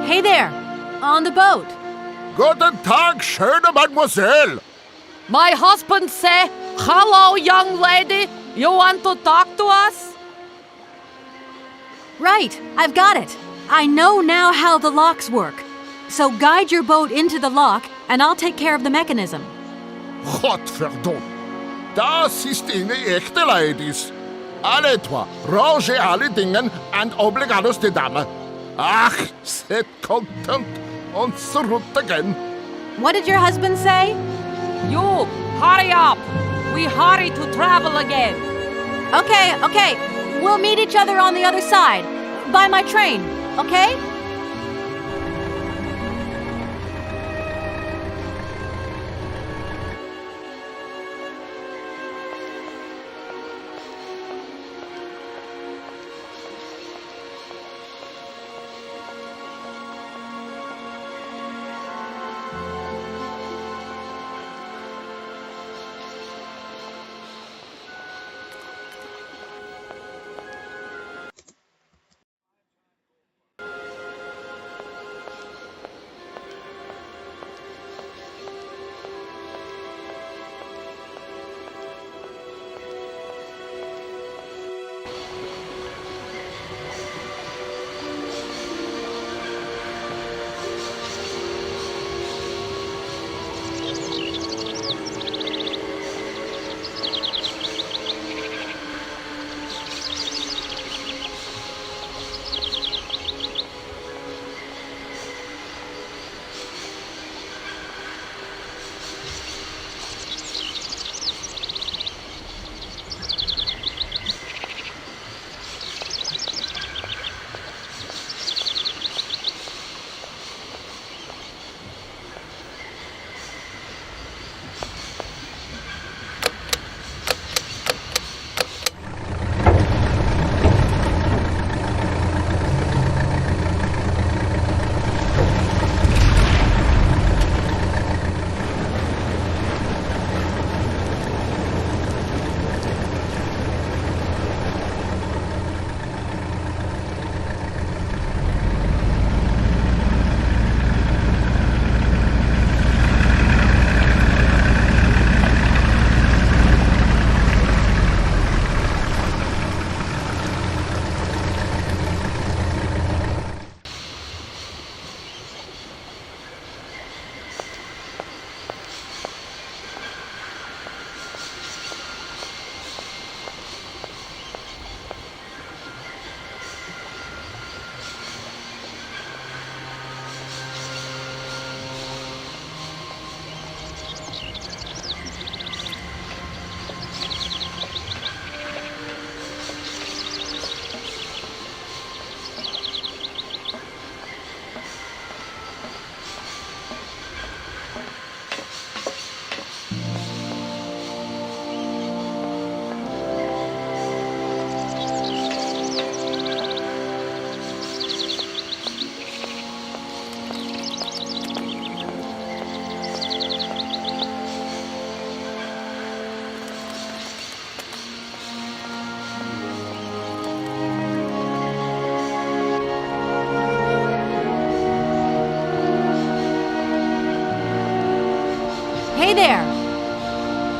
S1: Hey there! On the boat!
S3: Guten Tag, schöne Mademoiselle.
S4: My husband say, hello, young lady. You want to talk to us?
S1: Right, I've got it. I know now how the locks work. So guide your boat into the lock, and I'll take care of the mechanism.
S3: Gottverdumm. Das ist eine echte Ladies. Alle trois, range alle Dingen and obligados de dame. Ach, set content und zurück again.
S1: What did your husband say?
S4: You, hurry up. We hurry to travel again.
S1: Okay. We'll meet each other on the other side. By my train, okay?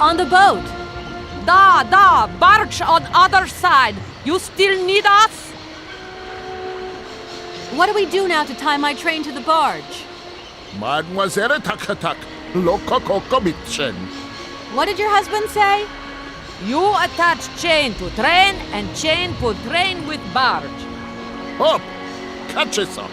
S1: On the boat.
S4: Da, barge on other side. You still need us?
S1: What do we do now to tie my train to the barge?
S3: Mademoiselle Takatak, loco coco mitchen.
S1: What did your husband say?
S4: You attach chain to train and chain put train with barge.
S3: Hop, catch us up.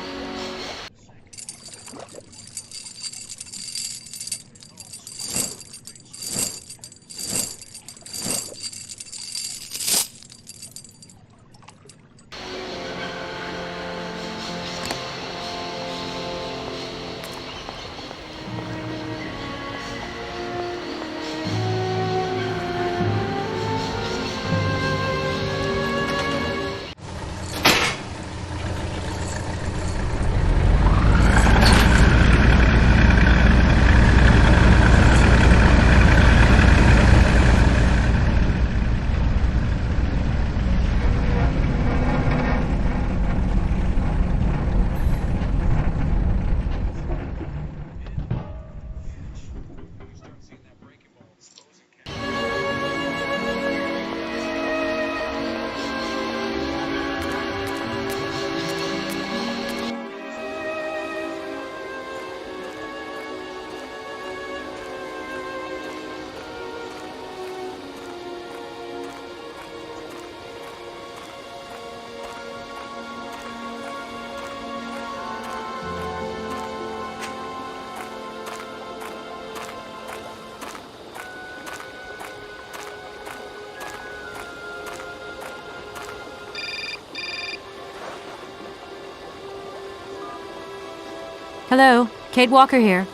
S1: Hello, Kate Walker here.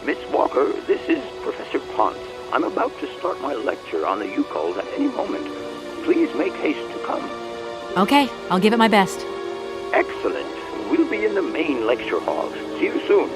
S8: Miss Walker, this is Professor Ponce. I'm about to start my lecture on the Yukols at any moment. Please make haste to come.
S1: Okay, I'll give it my best.
S8: Excellent. We'll be in the main lecture hall. See you soon.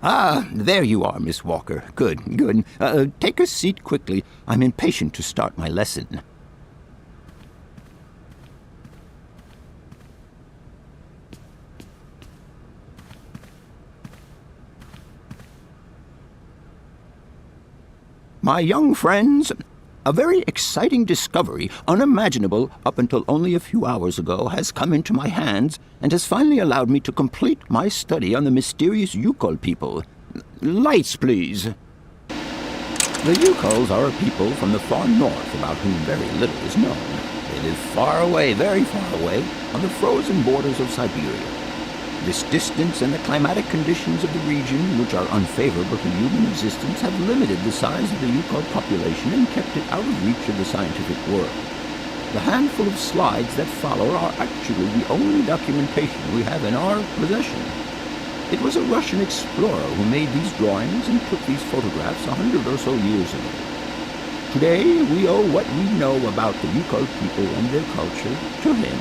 S8: Ah, there you are, Miss Walker. Good, good. Take a seat quickly. I'm impatient to start my lesson. My young friends, a very exciting discovery, unimaginable up until only a few hours ago, has come into my hands and has finally allowed me to complete my study on the mysterious Yukol people. Lights, please. The Yukols are a people from the far north about whom very little is known. They They live far away, very far away, on the frozen borders of Siberia. This distance and the climatic conditions of the region, which are unfavorable to human existence, have limited the size of the Yukol population and kept it out of reach of the scientific world. The handful of slides that follow are actually the only documentation we have in our possession. It was a Russian explorer who made these drawings and took these photographs 100 or so years ago. Today, we owe what we know about the Yukol people and their culture to him.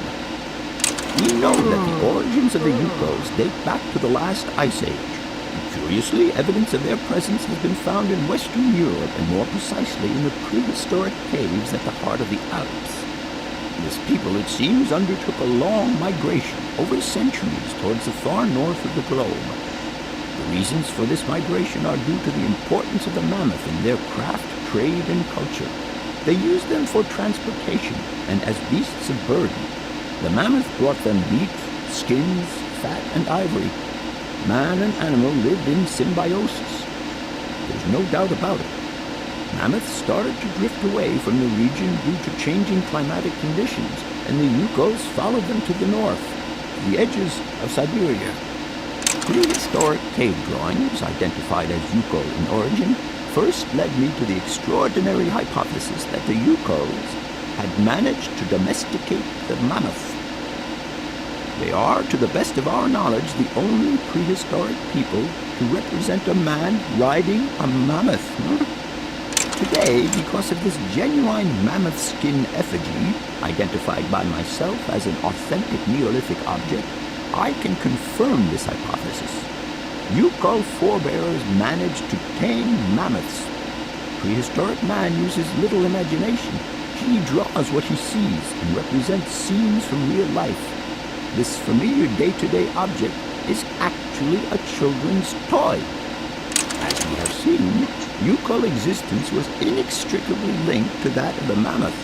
S8: We know that the origins of the Yukols date back to the last ice age. And curiously, evidence of their presence has been found in Western Europe, and more precisely in the prehistoric caves at the heart of the Alps. This people, it seems, undertook a long migration over centuries towards the far north of the globe. The reasons for this migration are due to the importance of the mammoth in their craft, trade, and culture. They used them for transportation and as beasts of burden. The mammoth brought them meat, skins, fat, and ivory. Man and animal lived in symbiosis. There's no doubt about it. Mammoths started to drift away from the region due to changing climatic conditions, and the Yukols followed them to the north, to the edges of Syberia. Prehistoric cave drawings, identified as Yukol in origin, first led me to the extraordinary hypothesis that the Yukols had managed to domesticate the mammoth. They are, to the best of our knowledge, the only prehistoric people to represent a man riding a mammoth. Today, because of this genuine mammoth skin effigy, identified by myself as an authentic Neolithic object, I can confirm this hypothesis. Yukol forebears managed to tame mammoths. Prehistoric man uses little imagination. He draws what he sees and represents scenes from real life. This familiar day-to-day object is actually a children's toy. As we have seen, Yukol existence was inextricably linked to that of the mammoth.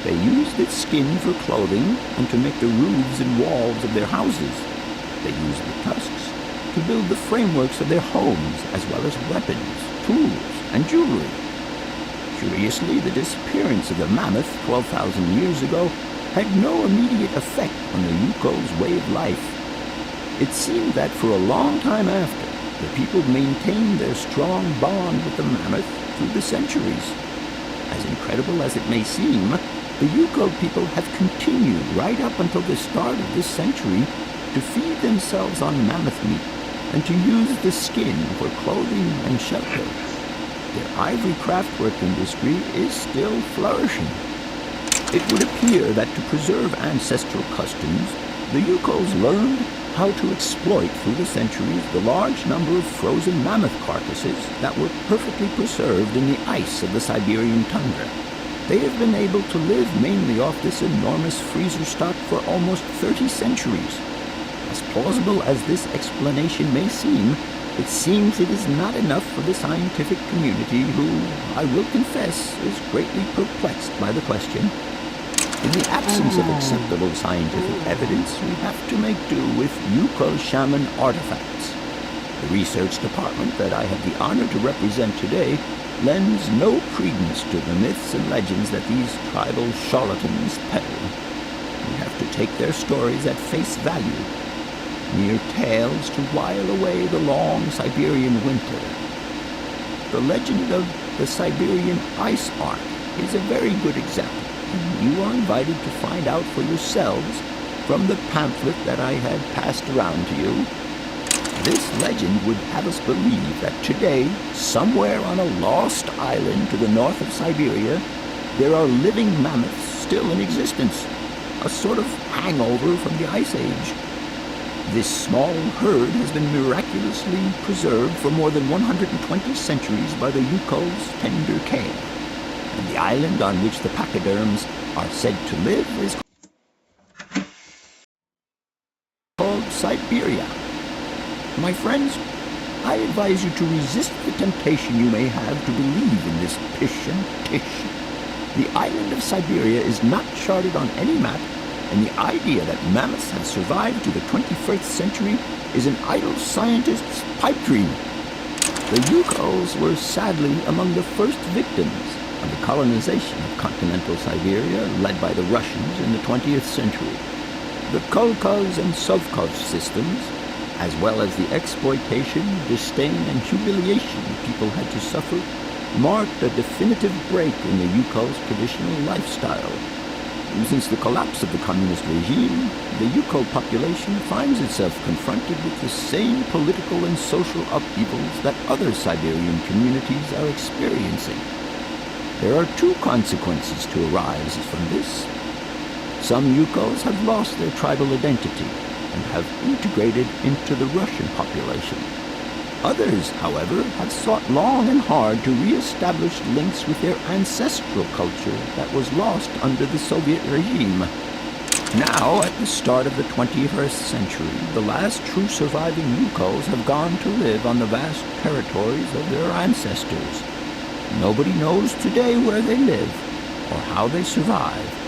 S8: They used its skin for clothing and to make the roofs and walls of their houses. They used the tusks to build the frameworks of their homes, as well as weapons, tools, and jewelry. Curiously, the disappearance of the mammoth 12,000 years ago had no immediate effect on the Yukol's way of life. It seemed that for a long time after, the people maintained their strong bond with the mammoth through the centuries. As incredible as it may seem, the Yukol people have continued right up until the start of this century to feed themselves on mammoth meat and to use the skin for clothing and shelter. Their ivory craftwork industry is still flourishing. It would appear that to preserve ancestral customs, the Yukols learned how to exploit through the centuries the large number of frozen mammoth carcasses that were perfectly preserved in the ice of the Siberian tundra. They have been able to live mainly off this enormous freezer stock for almost 30 centuries. As plausible as this explanation may seem, it seems it is not enough for the scientific community who, I will confess, is greatly perplexed by the question. In the absence of acceptable scientific evidence, we have to make do with Yukol shaman artifacts. The research department that I have the honor to represent today lends no credence to the myths and legends that these tribal charlatans peddle. We have to take their stories at face value, mere tales to while away the long Siberian winter. The legend of the Siberian ice ark is a very good example. You are invited to find out for yourselves from the pamphlet that I had passed around to you. This legend would have us believe that today, somewhere on a lost island to the north of Siberia, there are living mammoths still in existence, a sort of hangover from the Ice Age. This small herd has been miraculously preserved for more than 120 centuries by the Yukol's tender care. And the island on which the pachyderms are said to live is called Syberia. My friends, I advise you to resist the temptation you may have to believe in this pish and tish. The island of Syberia is not charted on any map, and the idea that mammoths have survived to the 21st century is an idle scientist's pipe dream. The Yukols were sadly among the first victims of the colonization of continental Siberia led by the Russians in the 20th century. The Kolkhoz and Sovkhoz systems, as well as the exploitation, disdain, and humiliation people had to suffer, marked a definitive break in the Yukol's traditional lifestyle. Since the collapse of the communist regime, the Yukol population finds itself confronted with the same political and social upheavals that other Siberian communities are experiencing. There are two consequences to arise from this. Some Yukols have lost their tribal identity and have integrated into the Russian population. Others, however, have sought long and hard to re-establish links with their ancestral culture that was lost under the Soviet regime. Now, at the start of the 21st century, the last true surviving Yukols have gone to live on the vast territories of their ancestors. Nobody knows today where they live or how they survive.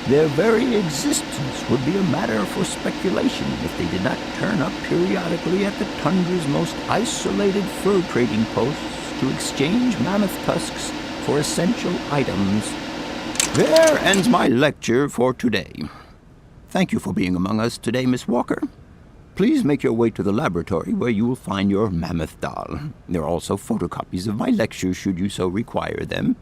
S8: Their very existence would be a matter for speculation if they did not turn up periodically at the tundra's most isolated fur trading posts to exchange mammoth tusks for essential items. There ends my lecture for today. Thank you for being among us today, Miss Walker. Please make your way to the laboratory where you will find your mammoth doll. There are also photocopies of my lectures should you so require them.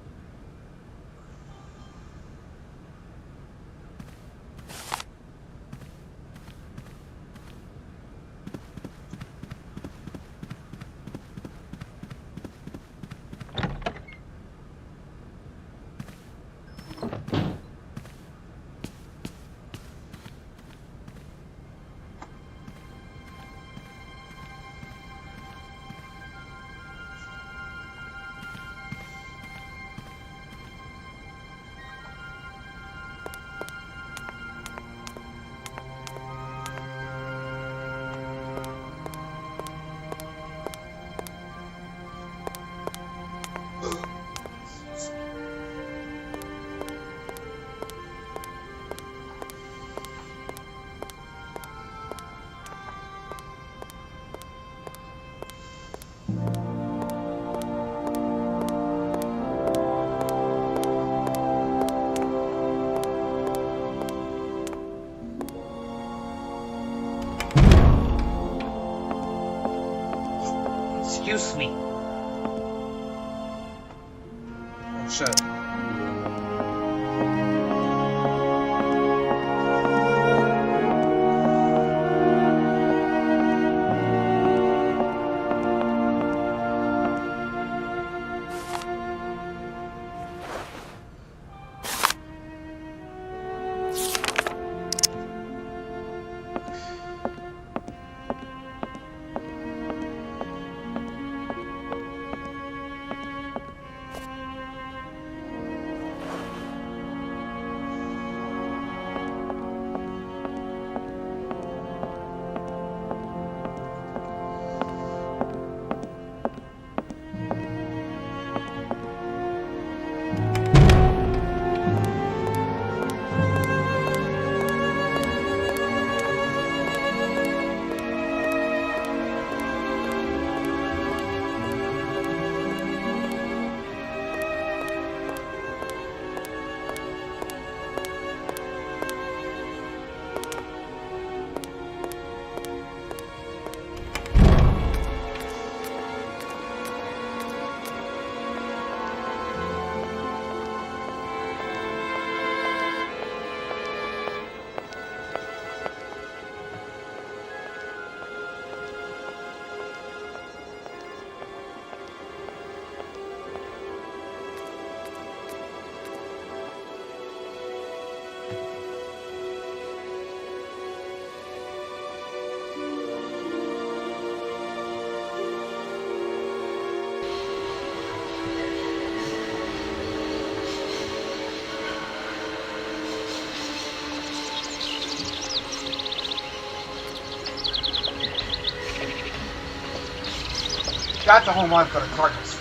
S11: Excuse me. Oh shit. Got the home run for the Cardinals.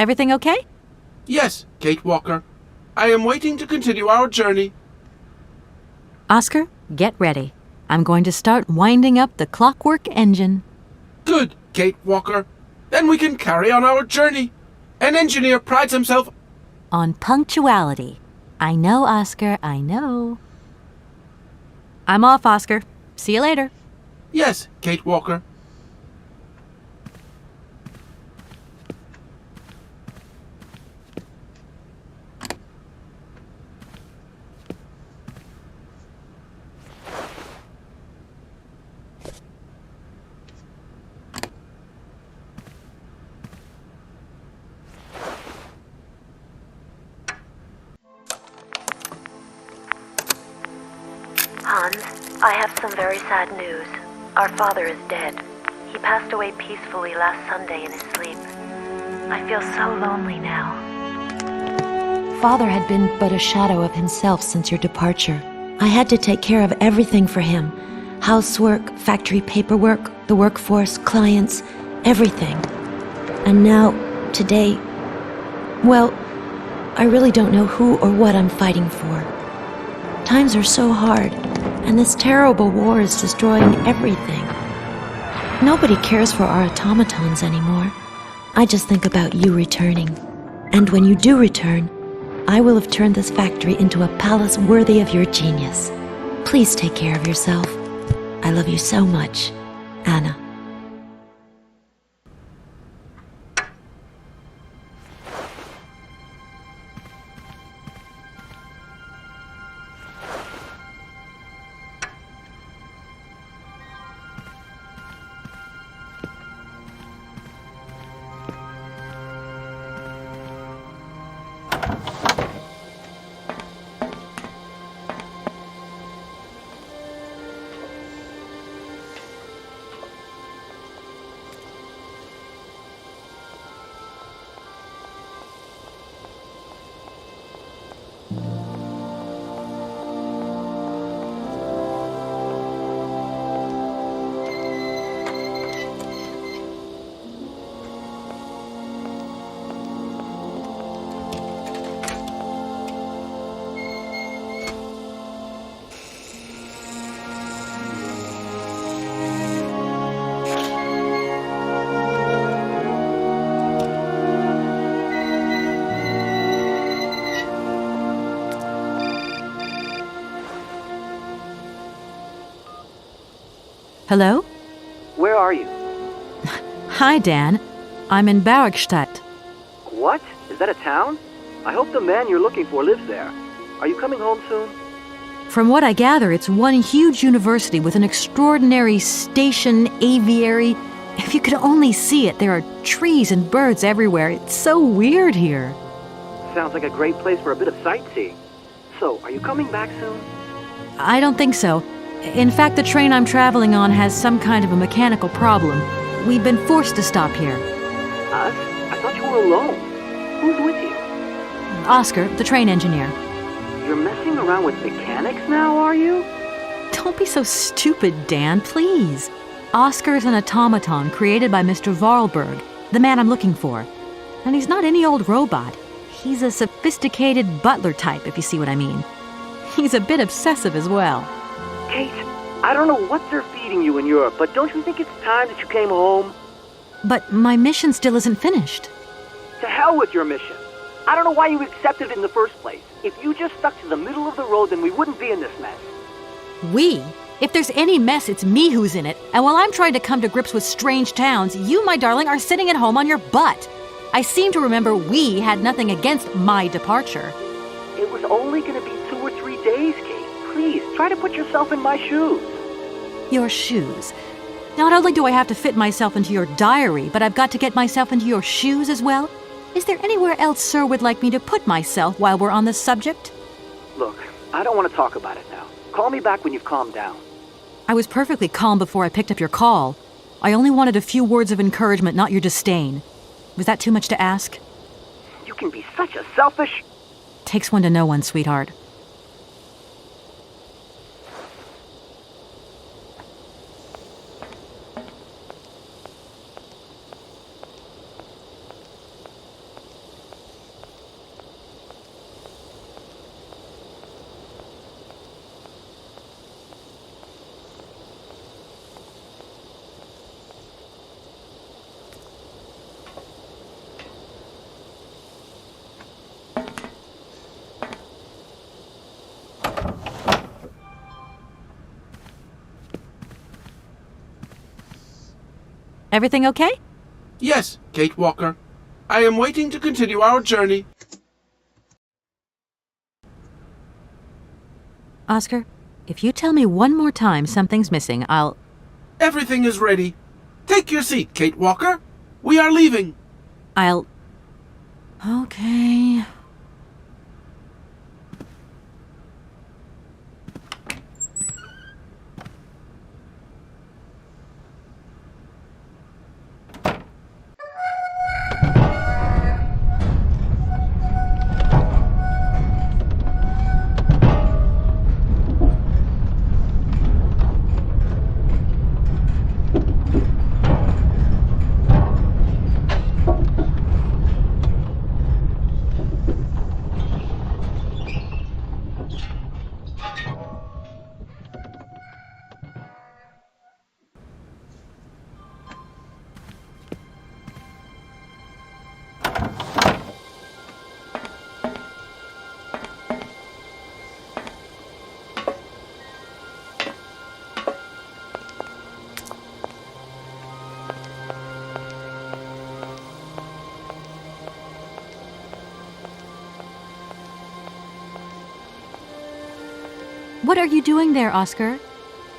S1: Everything okay?
S2: Yes, Kate Walker. I am waiting to continue our journey.
S1: Oscar, get ready. I'm going to start winding up the clockwork engine.
S2: Good, Kate Walker. Then we can carry on our journey. An engineer prides himself
S1: On punctuality. I know, Oscar, I know. I'm off, Oscar. See you later.
S2: Yes, Kate Walker.
S13: Hans, I have some very sad news. Our father is dead. He passed away peacefully last Sunday in his sleep. I feel so lonely now.
S14: Father had been but a shadow of himself since your departure. I had to take care of everything for him. Housework, factory paperwork, the workforce, clients, everything. And now, today, well, I really don't know who or what I'm fighting for. Times are so hard, and this terrible war is destroying everything. Nobody cares for our automatons anymore. I just think about you returning. And when you do return, I will have turned this factory into a palace worthy of your genius. Please take care of yourself. I love you so much, Anna.
S1: Hello?
S9: Where are you?
S1: Hi, Dan. I'm in Barrockstadt.
S9: What? Is that a town? I hope the man you're looking for lives there. Are you coming home soon?
S1: From what I gather, it's one huge university with an extraordinary station aviary. If you could only see it, there are trees and birds everywhere. It's so weird here.
S9: Sounds like a great place for a bit of sightseeing. So, are you coming back soon?
S1: I don't think so. In fact, the train I'm traveling on has some kind of a mechanical problem. We've been forced to stop here.
S9: Us? I thought you were alone. Who's with you?
S1: Oscar, the train engineer.
S9: You're messing around with mechanics now, are you?
S1: Don't be so stupid, Dan, please. Oscar is an automaton created by Mr. Varlberg, the man I'm looking for. And he's not any old robot. He's a sophisticated butler type, if you see what I mean. He's a bit obsessive as well.
S9: Kate, I don't know what they're feeding you in Europe, but don't you think it's time that you came home?
S1: But my mission still isn't finished.
S9: To hell with your mission. I don't know why you accepted it in the first place. If you just stuck to the middle of the road, then we wouldn't be in this mess.
S1: We? If there's any mess, it's me who's in it. And while I'm trying to come to grips with strange towns, you, my darling, are sitting at home on your butt. I seem to remember we had nothing against my departure.
S9: It was only going to be 2 or 3 days, Kate. Please, try to put yourself in my shoes.
S1: Your shoes. Not only do I have to fit myself into your diary, but I've got to get myself into your shoes as well? Is there anywhere else Sir would like me to put myself while we're on this subject?
S9: Look, I don't want to talk about it now. Call me back when you've calmed down.
S1: I was perfectly calm before I picked up your call. I only wanted a few words of encouragement, not your disdain. Was that too much to ask?
S9: You can be such a selfish...
S1: Takes one to know one, sweetheart. Everything okay?
S2: Yes, Kate Walker. I am waiting to continue our journey.
S1: Oscar, if you tell me one more time something's missing, I'll...
S2: Everything is ready. Take your seat, Kate Walker. We are leaving.
S1: I'll... Okay... What are you doing there, Oscar?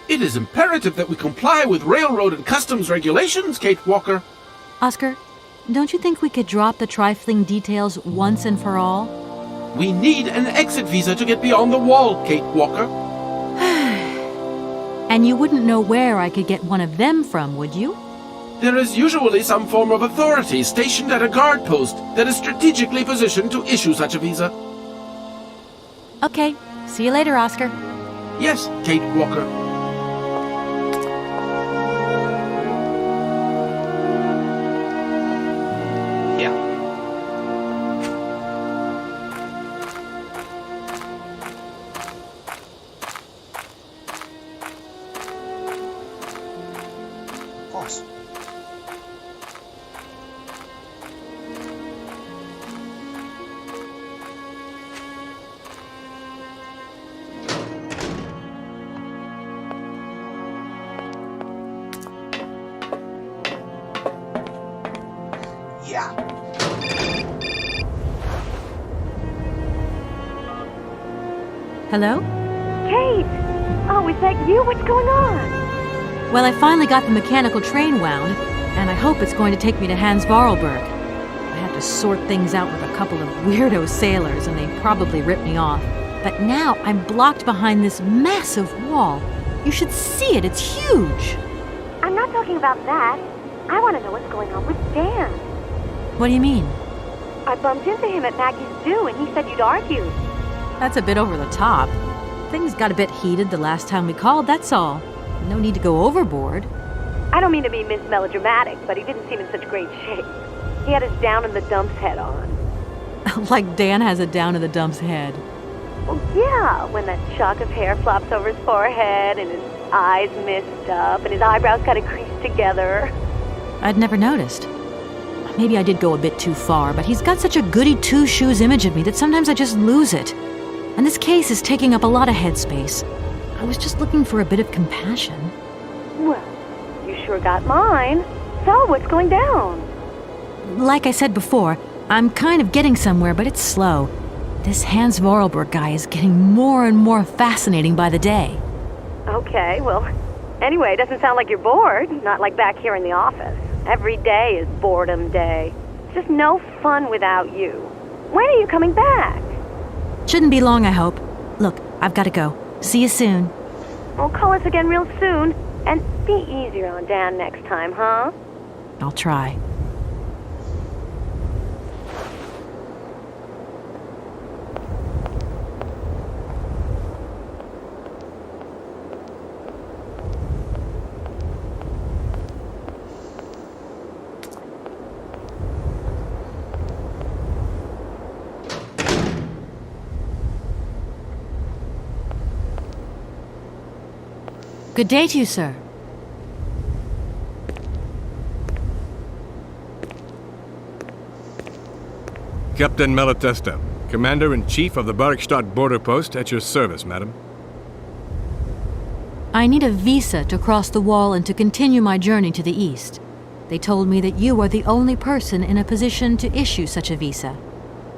S2: It is imperative that we comply with railroad and customs regulations, Kate Walker.
S1: Oscar, don't you think we could drop the trifling details once and for all?
S2: We need an exit visa to get beyond the wall, Kate Walker.
S1: And you wouldn't know where I could get one of them from, would you?
S2: There is usually some form of authority stationed at a guard post that is strategically positioned to issue such a visa.
S1: Okay, see you later, Oscar.
S2: Yes, Kate Walker.
S11: Yeah. Of course. Yeah.
S1: Hello?
S12: Kate! Oh, is that you? What's going on?
S1: Well, I finally got the mechanical train wound, and I hope it's going to take me to Hans Vorarlberg. I had to sort things out with a couple of weirdo sailors, and they probably ripped me off. But now I'm blocked behind this massive wall. You should see it, it's huge!
S12: I'm not talking about that. I want to know what's going on with Dan.
S1: What do you mean?
S12: I bumped into him at Maggie's Zoo, and he said you'd argued.
S1: That's a bit over the top. Things got a bit heated the last time we called, that's all. No need to go overboard.
S12: I don't mean to be Miss Melodramatic, but he didn't seem in such great shape. He had his down-in-the-dumps head on.
S1: Like Dan has a down-in-the-dumps head.
S12: Well, yeah, when that shock of hair flops over his forehead, and his eyes mist up, and his eyebrows kind of creased together.
S1: I'd never noticed. Maybe I did go a bit too far, but he's got such a goody two-shoes image of me that sometimes I just lose it. And this case is taking up a lot of headspace. I was just looking for a bit of compassion.
S12: Well, you sure got mine. So, what's going down?
S1: Like I said before, I'm kind of getting somewhere, but it's slow. This Hans Vorarlberg guy is getting more and more fascinating by the day.
S12: Okay, well, anyway, it doesn't sound like you're bored. Not like back here in the office. Every day is boredom day. It's just no fun without you. When are you coming back?
S1: Shouldn't be long, I hope. Look, I've got to go. See you soon.
S12: Well, call us again real soon. And be easier on Dan next time, huh?
S1: I'll try. Good day to you, sir.
S15: Captain Malatesta, Commander-in-Chief of the Barrockstadt border post, at your service, madam.
S1: I need a visa to cross the wall and to continue my journey to the east. They told me that you are the only person in a position to issue such a visa.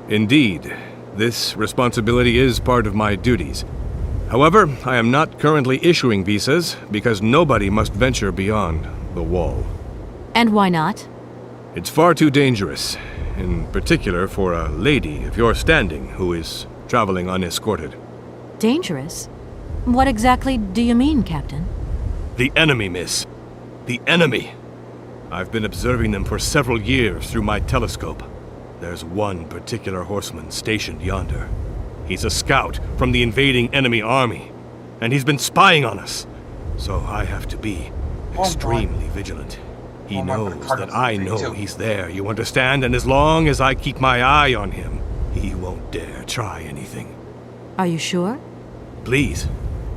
S15: Indeed, this responsibility is part of my duties. However, I am not currently issuing visas because nobody must venture beyond the wall.
S1: And why not?
S15: It's far too dangerous, in particular for a lady of your standing who is traveling unescorted.
S1: Dangerous? What exactly do you mean, Captain?
S15: The enemy, miss. The enemy. I've been observing them for several years through my telescope. There's one particular horseman stationed yonder. He's a scout from the invading enemy army, and he's been spying on us. So I have to be extremely vigilant. He knows that I know he's there, you understand? And as long as I keep my eye on him, he won't dare try anything.
S1: Are you sure?
S15: Please,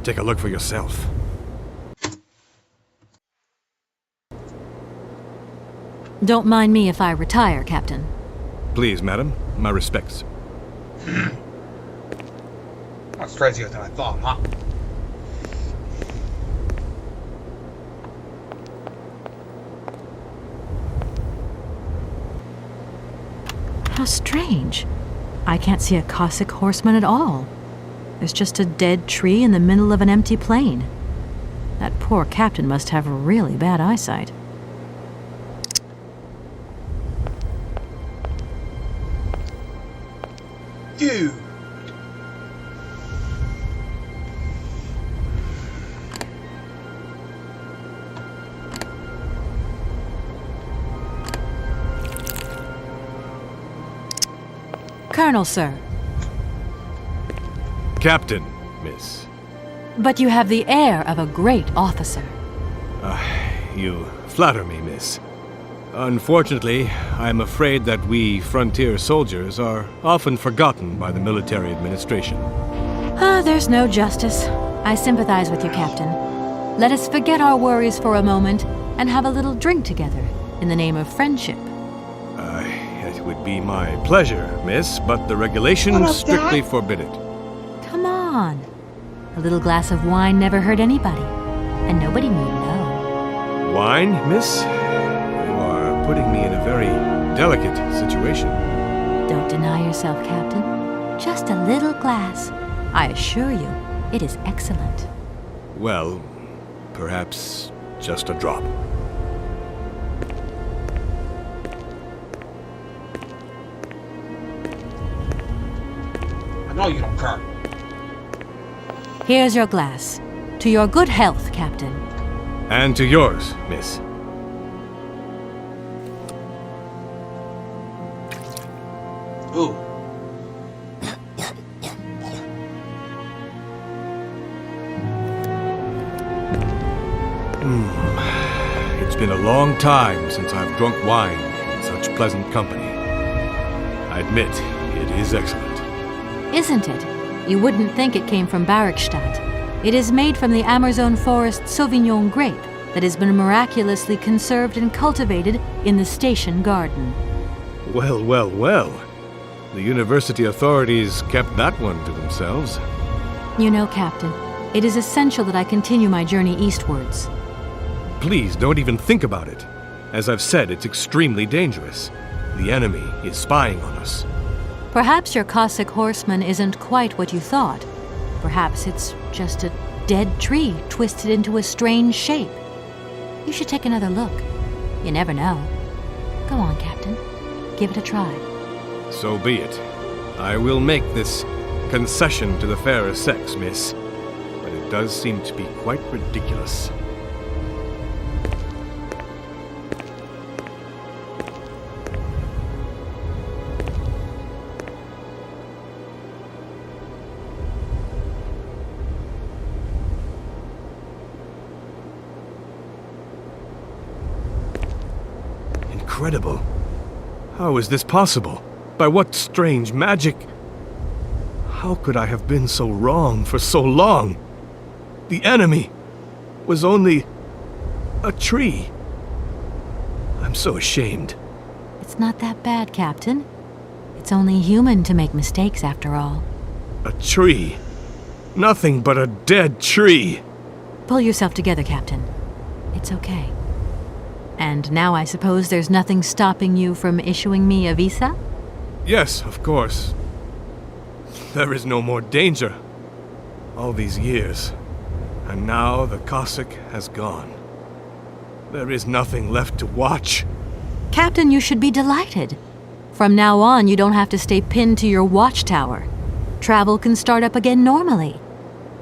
S15: take a look for yourself.
S1: Don't mind me if I retire, Captain.
S15: Please, madam. My respects.
S11: That's crazier than I thought, huh?
S1: How strange. I can't see a Cossack horseman at all. There's just a dead tree in the middle of an empty plain. That poor captain must have really bad eyesight.
S11: Dude.
S1: Colonel, sir.
S15: Captain, miss.
S1: But you have the air of a great officer.
S15: You flatter me, miss. Unfortunately, I'm afraid that we frontier soldiers are often forgotten by the military administration.
S1: There's no justice. I sympathize with you, Captain. Let us forget our worries for a moment and have a little drink together in the name of friendship.
S15: It would be my pleasure, miss, but the regulations strictly forbid it.
S1: Come on. A little glass of wine never hurt anybody, and nobody need know.
S15: Wine, miss? Putting me in a very delicate situation.
S1: Don't deny yourself, Captain. Just a little glass. I assure you, it is excellent.
S15: Well, perhaps just a drop.
S11: I know you don't care.
S1: Here's your glass. To your good health, Captain.
S15: And to yours, miss.
S11: Ooh.
S15: It's been a long time since I've drunk wine in such pleasant company. I admit, it is excellent.
S1: Isn't it? You wouldn't think it came from Barrockstadt. It is made from the Amazon forest Sauvignon grape that has been miraculously conserved and cultivated in the station garden.
S15: Well, well, well. The university authorities kept that one to themselves.
S1: You know, Captain, it is essential that I continue my journey eastwards.
S15: Please don't even think about it. As I've said, it's extremely dangerous. The enemy is spying on us.
S1: Perhaps your Cossack horseman isn't quite what you thought. Perhaps it's just a dead tree twisted into a strange shape. You should take another look. You never know. Go on, Captain. Give it a try.
S15: So be it. I will make this concession to the fairer sex, miss. But it does seem to be quite ridiculous. Incredible. How is this possible? By what strange magic? How could I have been so wrong for so long? The enemy was only a tree. I'm so ashamed.
S1: It's not that bad, Captain. It's only human to make mistakes, after all.
S15: A tree. Nothing but a dead tree.
S1: Pull yourself together, Captain. It's okay. And now I suppose there's nothing stopping you from issuing me a visa?
S15: Yes, of course. There is no more danger. All these years, and now the Cossack has gone. There is nothing left to watch.
S1: Captain, you should be delighted. From now on, you don't have to stay pinned to your watchtower. Travel can start up again normally.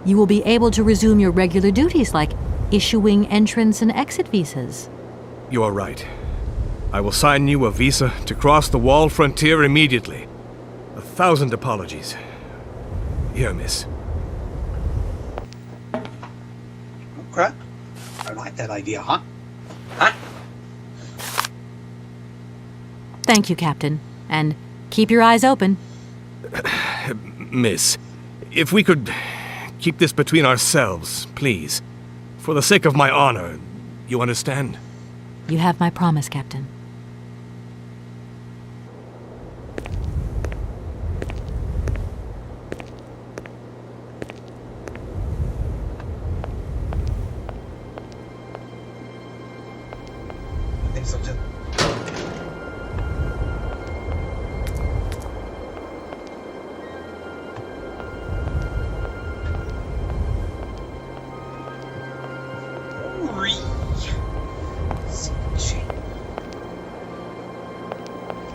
S1: You will be able to resume your regular duties like issuing entrance and exit visas.
S15: You are right. I will sign you a visa to cross the wall frontier immediately. 1,000 apologies. Here, miss.
S11: Okay. I like that idea, huh? Huh?
S1: Thank you, Captain. And keep your eyes open.
S15: Miss, if we could keep this between ourselves, please. For the sake of my honor, you understand?
S1: You have my promise, Captain.
S11: I think so too.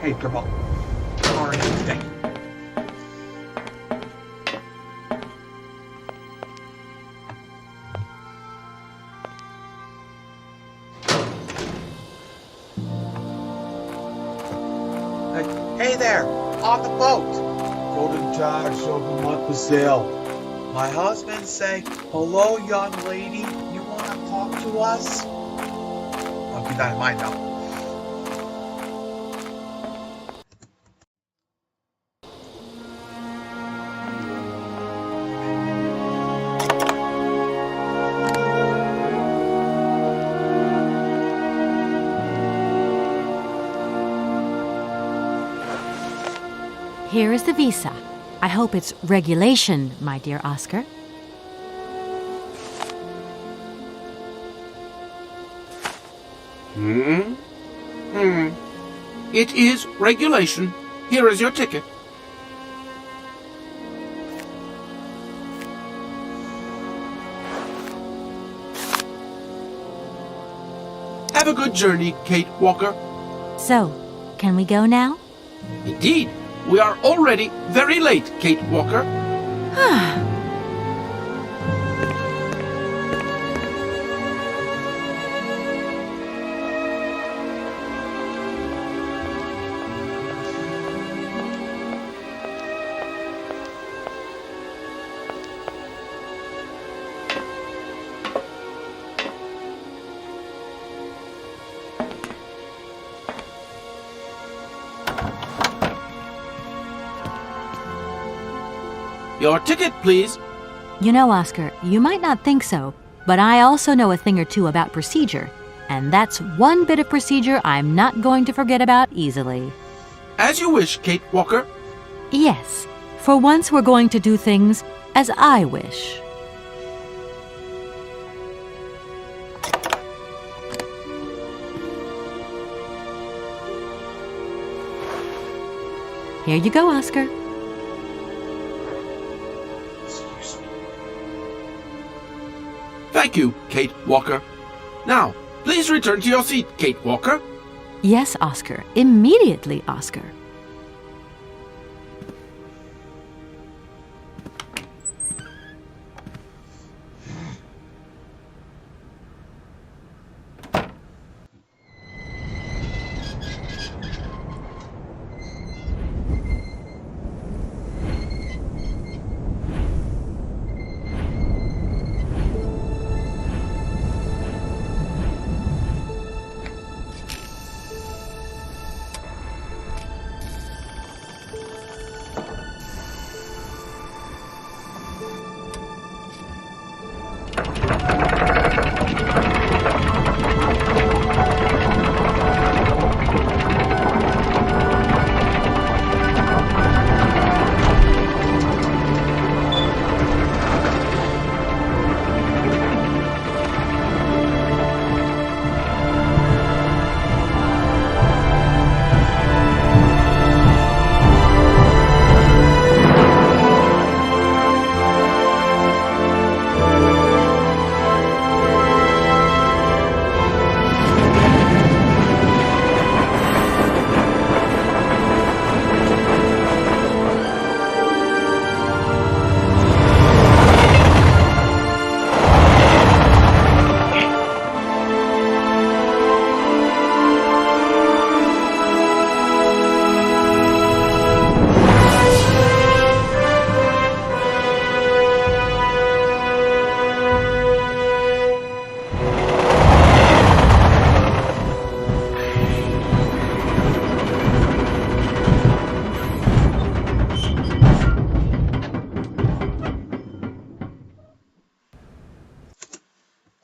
S11: Hey, Purple. How are you today? Hey there! On the boat! Golden charge over Mademoiselle. My husband say, hello, young lady. You want to talk to us? I'll keep that in mind now.
S1: Here is the visa. I hope it's regulation, my dear Oscar.
S2: It is regulation. Here is your ticket. Have a good journey, Kate Walker.
S1: So, can we go now?
S2: Indeed. We are already very late, Kate Walker. Your ticket, please.
S1: You know, Oscar, you might not think so, but I also know a thing or two about procedure. And that's one bit of procedure I'm not going to forget about easily.
S2: As you wish, Kate Walker.
S1: Yes, for once we're going to do things as I wish. Here you go, Oscar.
S2: Thank you, Kate Walker. Now, please return to your seat, Kate Walker.
S1: Yes, Oscar. Immediately, Oscar.